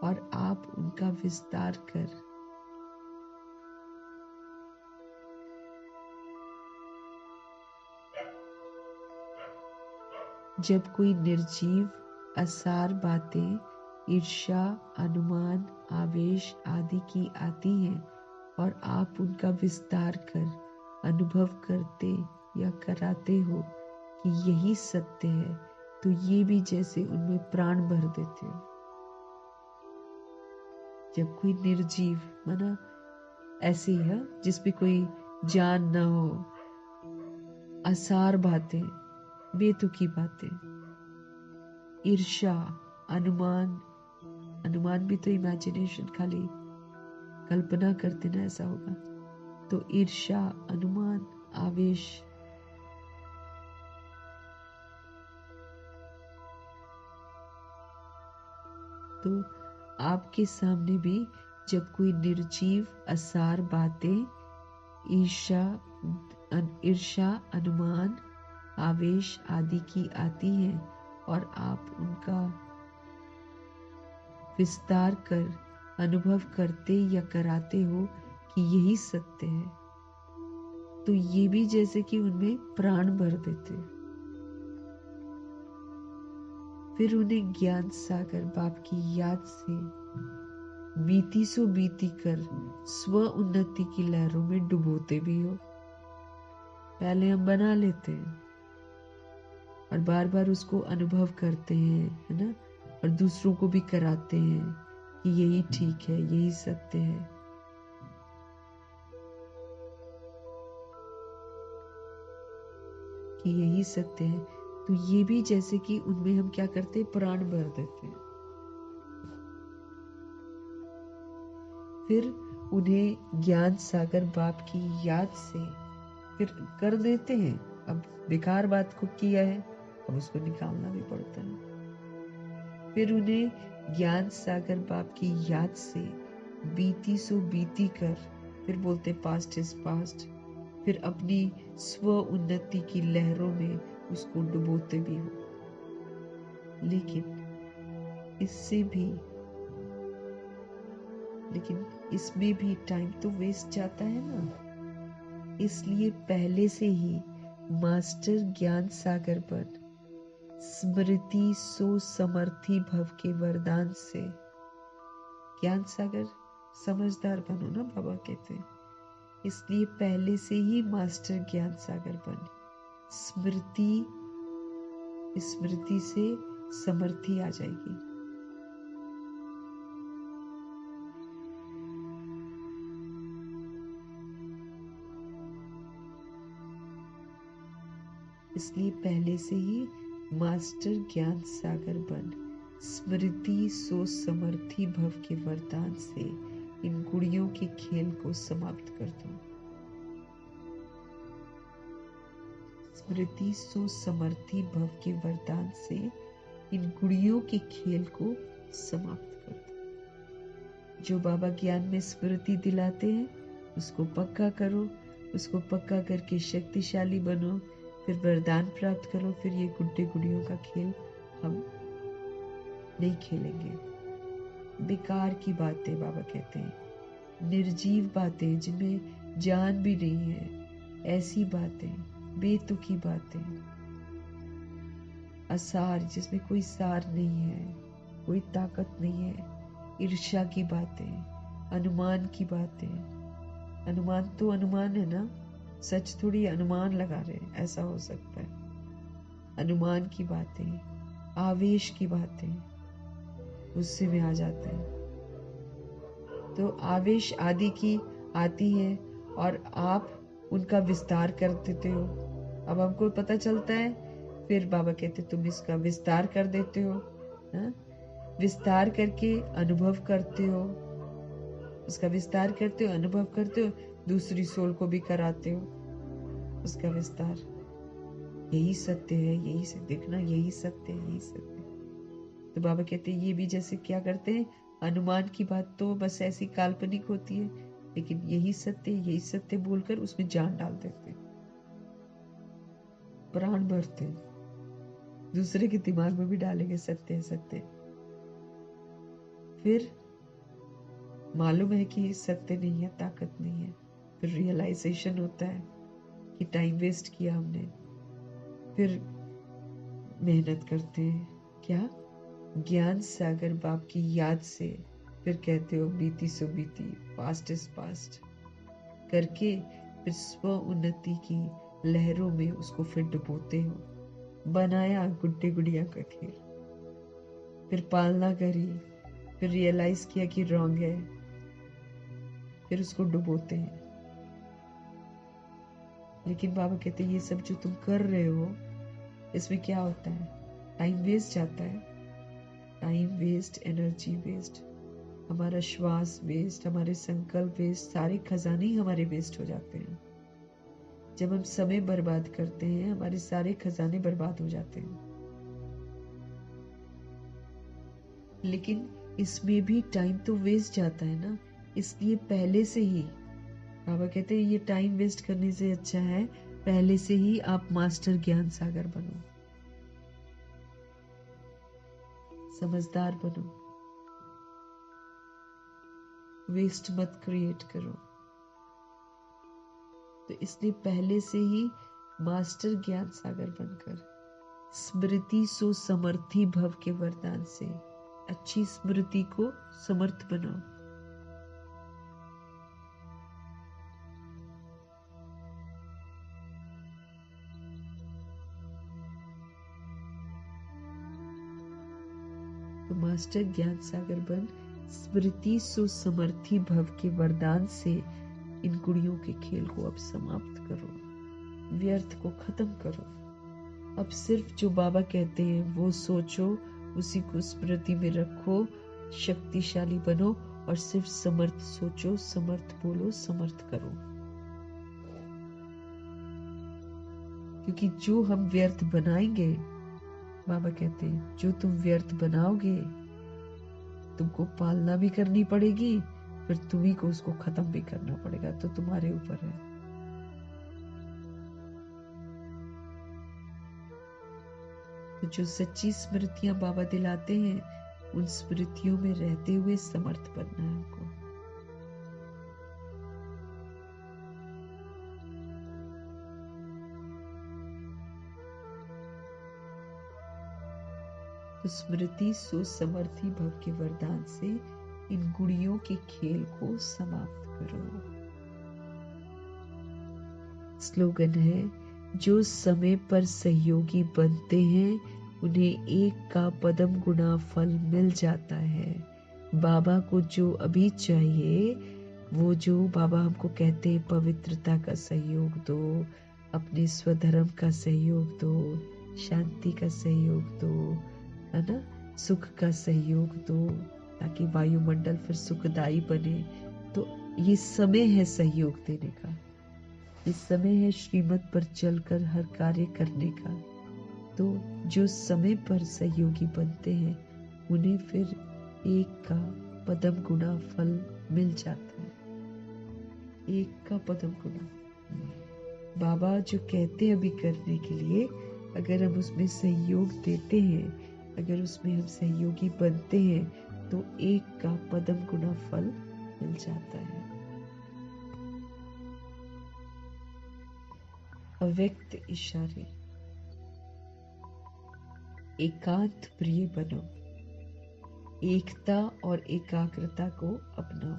और आप उनका विस्तार कर जब कोई निर्जीव असार बातें, ईर्ष्या, अनुमान, आवेश आदि की आती हैं और आप उनका विस्तार कर अनुभव करते या कराते हो कि यही सत्य है, तो ये भी जैसे उनमें प्राण भर देते हो। जब कोई निर्जीव माना ऐसे ही है जिसपे कोई जान न हो, असार बातें, बेतुकी बातें, ईर्ष्या, अनुमान भी तो इमेजिनेशन, खाली कल्पना करते ना ऐसा होगा। तो ईर्ष्या, अनुमान, आवेश, तो आपके सामने भी जब कोई निर्जीव असार बातें, ईर्ष्या, अनुमान, आवेश आदि की आती हैं और आप उनका विस्तार कर अनुभव करते या कराते हो कि यही सत्य है, तो ये भी जैसे कि उनमें प्राण भर देते। फिर उन्हें ज्ञान सागर बाप की याद से बीती सो बीती कर स्व उन्नति की लहरों में डुबोते भी हो। पहले हम बना लेते हैं और बार बार उसको अनुभव करते हैं, है ना, और दूसरों को भी कराते हैं कि यही ठीक है, यही सत्य है। कि यही सत्य है, तो ये भी जैसे कि उनमें हम क्या करते हैं, प्राण भर देते हैं। फिर उन्हें ज्ञान सागर बाप की याद से फिर कर देते हैं। अब बेकार बात को किया है, अब उसको निकालना भी पड़ता है। फिर उन्हें ज्ञान सागर बाप की याद से बीती सो बीती कर, फिर बोलते पास्ट इज पास्ट, फिर अपनी स्व उन्नति की लहरों में उसको डुबोते भी हो। लेकिन इसमें भी टाइम तो वेस्ट जाता है ना। इसलिए पहले से ही मास्टर ज्ञान सागर बन स्मृति सो समर्थी भव के वरदान से, ज्ञान सागर समझदार बनो ना बाबा कहते हैं, इसलिए पहले से ही मास्टर ज्ञान सागर बन स्मृति से समर्थी आ जाएगी। इसलिए पहले से ही मास्टर ज्ञान सागर बन स्मृति सो समर्थी भव के वरदान से इन गुड़ियों के खेल को समाप्त कर दो। स्मृति सो समर्थी भव के वरदान से इन गुड़ियों के खेल को समाप्त कर दो। जो बाबा ज्ञान में स्मृति दिलाते हैं उसको पक्का करो, उसको पक्का करके शक्तिशाली बनो, फिर वरदान प्राप्त करो। फिर ये गुड्डे गुड़ियों का खेल हम नहीं खेलेंगे। बेकार की बातें बाबा कहते हैं, निर्जीव बातें जिनमें जान भी नहीं है, ऐसी बातें, बेतुकी बातें, असार जिसमें कोई सार नहीं है, कोई ताकत नहीं है, ईर्ष्या की बातें, अनुमान की बातें। अनुमान तो अनुमान है ना, सच थोड़ी अनुमान लगा रहे हैं, ऐसा हो सकता है। अनुमान की बातें, आवेश की बातें गुस्से में आ जाते हैं, तो आवेश आदि की आती है और आप उनका विस्तार कर देते हो। अब हमको पता चलता है, फिर बाबा कहते तुम इसका विस्तार कर देते हो। हाँ? विस्तार करके अनुभव करते हो, उसका विस्तार करते हो, अनुभव करते हो, दूसरी सोल को भी कराते हो उसका विस्तार। यही सत्य है, यही से देखना, यही सत्य है, यही सत्य है। तो बाबा कहते हैं ये भी जैसे क्या करते हैं, अनुमान की बात तो बस ऐसी काल्पनिक होती है, लेकिन यही सत्य बोलकर उसमें जान डाल देते, प्राण भरते, दूसरे के दिमाग में भी डालेंगे सत्य है, सत्य। फिर मालूम है कि सत्य नहीं है, ताकत नहीं है, फिर रियलाइजेशन होता है कि टाइम वेस्ट किया हमने। फिर मेहनत करते हैं, क्या ज्ञान सागर बाप की याद से, फिर कहते हो बीती सो बीती, पास्ट इज पास्ट करके, फिर स्व उन्नति की लहरों में उसको फिर डुबोते हो। बनाया गुड्डे गुड़िया का खेल, फिर पालना करी, फिर रियलाइज किया कि रॉन्ग है, फिर उसको डुबोते हैं। लेकिन बाबा कहते हैं ये सब जो तुम कर रहे हो, इसमें क्या होता है, टाइम वेस्ट जाता है, टाइम वेस्ट, एनर्जी वेस्ट, हमारा श्वास वेस्ट, हमारे संकल्प वेस्ट, सारे खजाने ही हमारे वेस्ट हो जाते हैं। जब हम समय बर्बाद करते हैं, हमारे सारे खजाने बर्बाद हो जाते हैं। लेकिन इसमें भी टाइम तो वेस्ट जाता है ना, इसलिए पहले से ही बाबा कहते हैं ये टाइम वेस्ट करने से अच्छा है पहले से ही आप मास्टर ज्ञान सागर बनो, समझदार बनो, वेस्ट मत क्रिएट करो। तो इसलिए पहले से ही मास्टर ज्ञान सागर बनकर स्मृति सो समर्थी भव के वरदान से अच्छी स्मृति को समर्थ बनाओ। तो मास्टर ज्ञान सागर बन स्मृति सो समर्थी भव के वरदान से इन गुड़ियों के खेल को अब समाप्त करो, व्यर्थ को खत्म करो। अब सिर्फ जो बाबा कहते हैं वो सोचो, उसी को स्मृति में रखो, शक्तिशाली बनो और सिर्फ समर्थ सोचो, समर्थ बोलो, समर्थ करो। क्योंकि जो हम व्यर्थ बनाएंगे, बाबा कहते हैं जो तुम व्यर्थ बनाओगे तुमको पालना भी करनी पड़ेगी, फिर तुम्ही को उसको खत्म भी करना पड़ेगा, तो तुम्हारे ऊपर है। तो जो सच्ची स्मृतियां बाबा दिलाते हैं, उन स्मृतियों में रहते हुए समर्थ बनना है हमको। तो स्मृति सो समर्थी भव के वरदान से इन गुड़ियों के खेल को समाप्त करो। स्लोगन है, जो समय पर सहयोगी बनते हैं उन्हें एक का पदम गुना फल मिल जाता है। बाबा को जो अभी चाहिए, वो जो बाबा हमको कहते हैं पवित्रता का सहयोग दो, अपने स्वधर्म का सहयोग दो, शांति का सहयोग दो, है ना, सुख का सहयोग दो, ताकि वायुमंडल फिर सुखदायी बने। तो ये समय है सहयोग देने का, ये समय है श्रीमत पर चलकर हर कार्य करने का। तो जो समय पर सहयोगी बनते हैं उन्हें फिर एक का पदम गुना फल मिल जाता है, एक का पदम गुना। बाबा जो कहते हैं अभी करने के लिए, अगर हम उसमें सहयोग देते हैं, अगर उसमें हम सहयोगी बनते हैं, तो एक का पदम गुना फल मिल जाता है। अव्यक्त इशारे, एकांत प्रिय बनो, एकता और एकाग्रता को अपनाओ।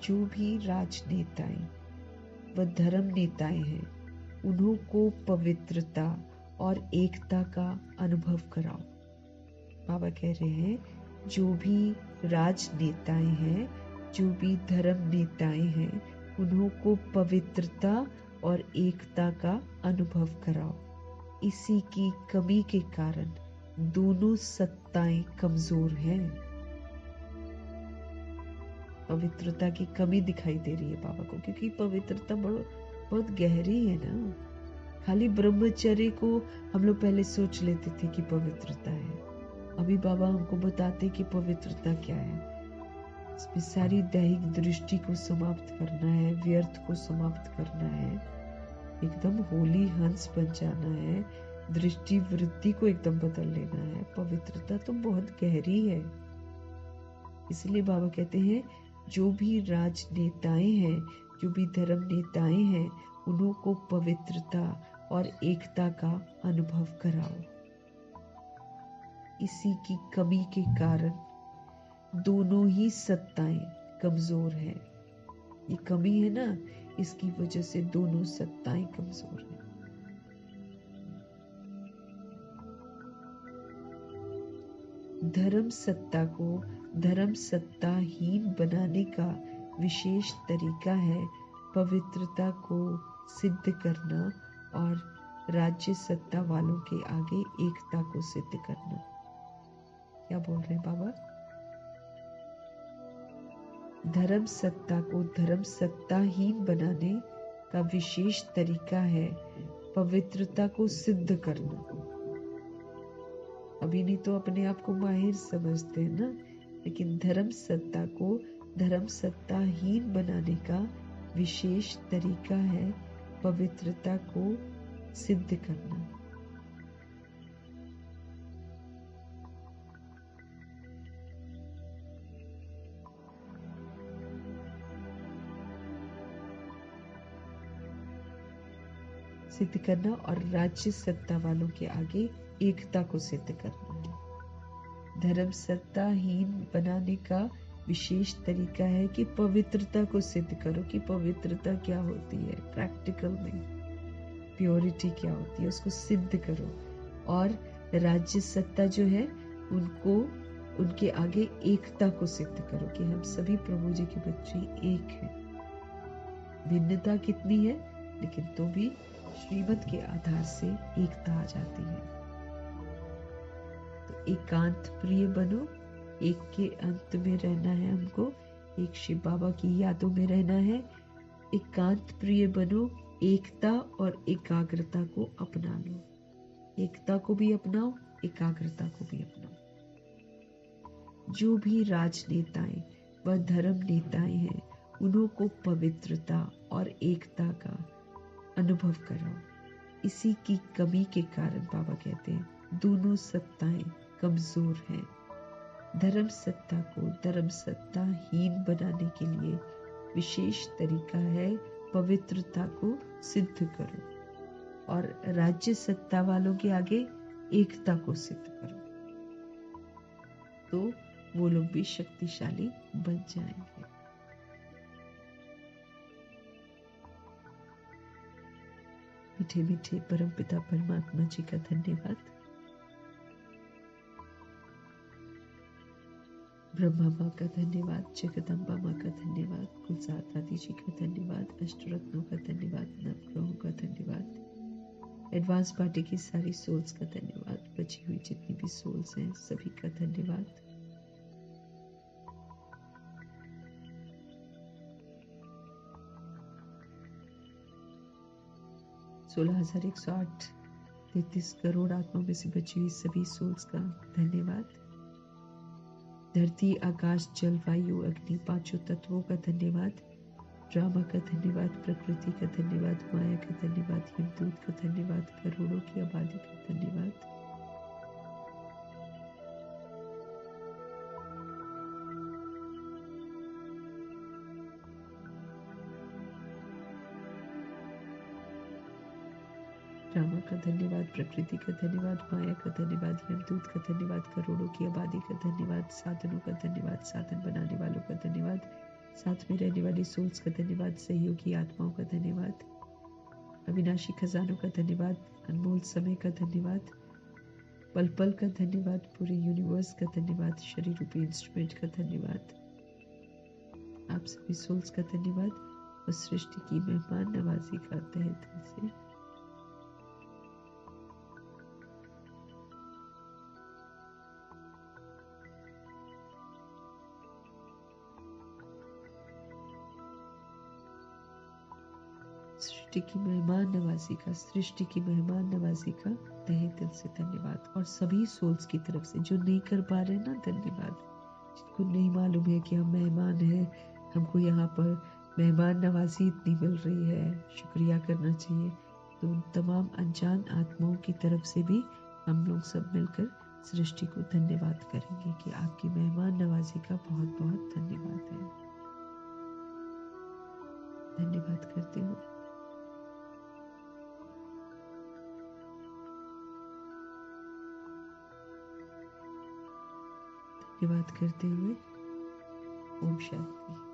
जो भी राजनेताएं व धर्म नेताएं हैं, उन्हों को पवित्रता और एकता का अनुभव कराओ। बाबा कह रहे हैं, जो भी राजनेताएं हैं, जो भी धर्म नेताएं हैं, उन्हों को पवित्रता और एकता का अनुभव कराओ। इसी की कमी के कारण दोनों सत्ताएं कमजोर हैं। पवित्रता की कमी दिखाई दे रही है बाबा को, क्योंकि पवित्रता बहुत गहरी है ना। खाली ब्रह्मचर्य को हम लोग पहले सोच लेते थे कि पवित्रता है। अभी बाबा हमको बताते कि पवित्रता क्या है। इसमें सारी दैहिक दृष्टि को समाप्त करना है, व्यर्थ को समाप्त करना है, एकदम होली हंस बन जाना है, दृष्टि वृत्ति को एकदम बदल लेना है। पवित्रता तो बहुत गहरी है। इसलिए बाबा कहते हैं, जो भी राजनेताएं हैं, जो भी धर्म नेताएं हैं, उन्हों को पवित्रता और एकता का अनुभव कराओ। इसी की कमी के कारण दोनों ही सत्ताएं कमजोर हैं। ये कमी है ना, इसकी वजह से दोनों सत्ताएं कमजोर हैं। धर्म सत्ता को धर्म सत्ताहीन बनाने का विशेष तरीका है पवित्रता को सिद्ध करना और राज्य सत्ता वालों के आगे एकता को सिद्ध करना। क्या बोल रहे हैं बाबा? धर्म सत्ता को धर्म सत्ताहीन बनाने का विशेष तरीका है पवित्रता को सिद्ध करना। अभी नहीं तो अपने आप को माहिर समझते हैं ना, लेकिन धर्म सत्ता को धर्म सत्ताहीन बनाने का विशेष तरीका है पवित्रता को सिद्ध करना। सिद्ध करना और राज्य सत्ता वालों के आगे एकता को सिद्ध करना है। धर्म सत्ताहीन बनाने का विशेष तरीका है कि पवित्रता को सिद्ध करो कि पवित्रता क्या होती है प्रैक्टिकल में, प्योरिटी क्या होती है, उसको सिद्ध करो। और राज्य सत्ता जो है उनको उनके आगे एकता को सिद्ध करो कि हम सभी प्रभु जी के बच्चे एक हैं। भिन्नता कितनी है, लेकिन तो भी श्रीमत के आधार से एकता आ जाती है। तो एकांत प्रिय बनो, एक के अंत में रहना है हमको, एक शिव बाबा की यादों में रहना है। एकांत प्रिय बनो, एकता और एकाग्रता को अपना लो। एकता को भी अपनाओ, एकाग्रता को भी अपनाओ। जो भी राजनेताएं व धर्म नेताएं हैं, उन्हों को पवित्रता और एकता का अनुभव कराओ। इसी की कमी के कारण बाबा कहते हैं दोनों सत्ताएं कमजोर हैं। धर्म सत्ता को धर्म सत्ताहीन बनाने के लिए विशेष तरीका है पवित्रता को सिद्ध करो और राज्य सत्ता वालों के आगे एकता को सिद्ध करो, तो वो लोग भी शक्तिशाली बन जाएंगे। मीठे मीठे परमपिता परमात्मा जी का धन्यवाद। ब्रह्मा माँ का धन्यवाद, जगदम्बा माँ का धन्यवाद, कुलसार दादी जी का धन्यवाद, अष्टरत्नों का धन्यवाद, नवग्रहों का धन्यवाद, एडवांस पार्टी की सारी सोल्स का धन्यवाद, बची हुई जितनी भी सोल्स हैं सभी का धन्यवाद। $16,108 33 करोड़ आत्मा में से बची हुई सभी सोल्स का धन्यवाद। धरती आकाश जल वायु अग्नि पांचों तत्वों का धन्यवाद। ड्रामा का धन्यवाद, प्रकृति का धन्यवाद, माया का धन्यवाद, हिमदूत का धन्यवाद, करोड़ों की आबादी का धन्यवाद। ड्रामा का धन्यवाद, प्रकृति का धन्यवाद, माया का धन्यवाद, यमदूत का धन्यवाद, करोड़ों की आबादी का धन्यवाद, साधनों का धन्यवाद, साधन बनाने वालों का धन्यवाद, साथ में रहने वाली सोल्स का धन्यवाद, सहयोगी आत्माओं का धन्यवाद, अविनाशी खजानों का धन्यवाद, अनमोल समय का धन्यवाद, पल पल का धन्यवाद, पूरे यूनिवर्स का धन्यवाद, शरीर रूपी इंस्ट्रूमेंट का धन्यवाद, आप सभी सोल्स का धन्यवाद और सृष्टि की मेहमान नवाजी का तहे दिल से। सृष्टि की मेहमान नवाजी का, सृष्टि की मेहमान नवाजी का तहे दिल से धन्यवाद। और सभी सोल्स की तरफ से जो नहीं कर पा रहे ना, धन्यवाद। जिनको नहीं मालूम है कि हम मेहमान हैं, हमको यहाँ पर मेहमान नवाजी इतनी मिल रही है, शुक्रिया करना चाहिए, तो उन तमाम अनजान आत्माओं की तरफ से भी हम लोग सब मिलकर सृष्टि को धन्यवाद करेंगे कि आपकी मेहमान नवाजी का बहुत बहुत धन्यवाद है। धन्यवाद करते हुए धन्यवाद करते हुए ओम शांति।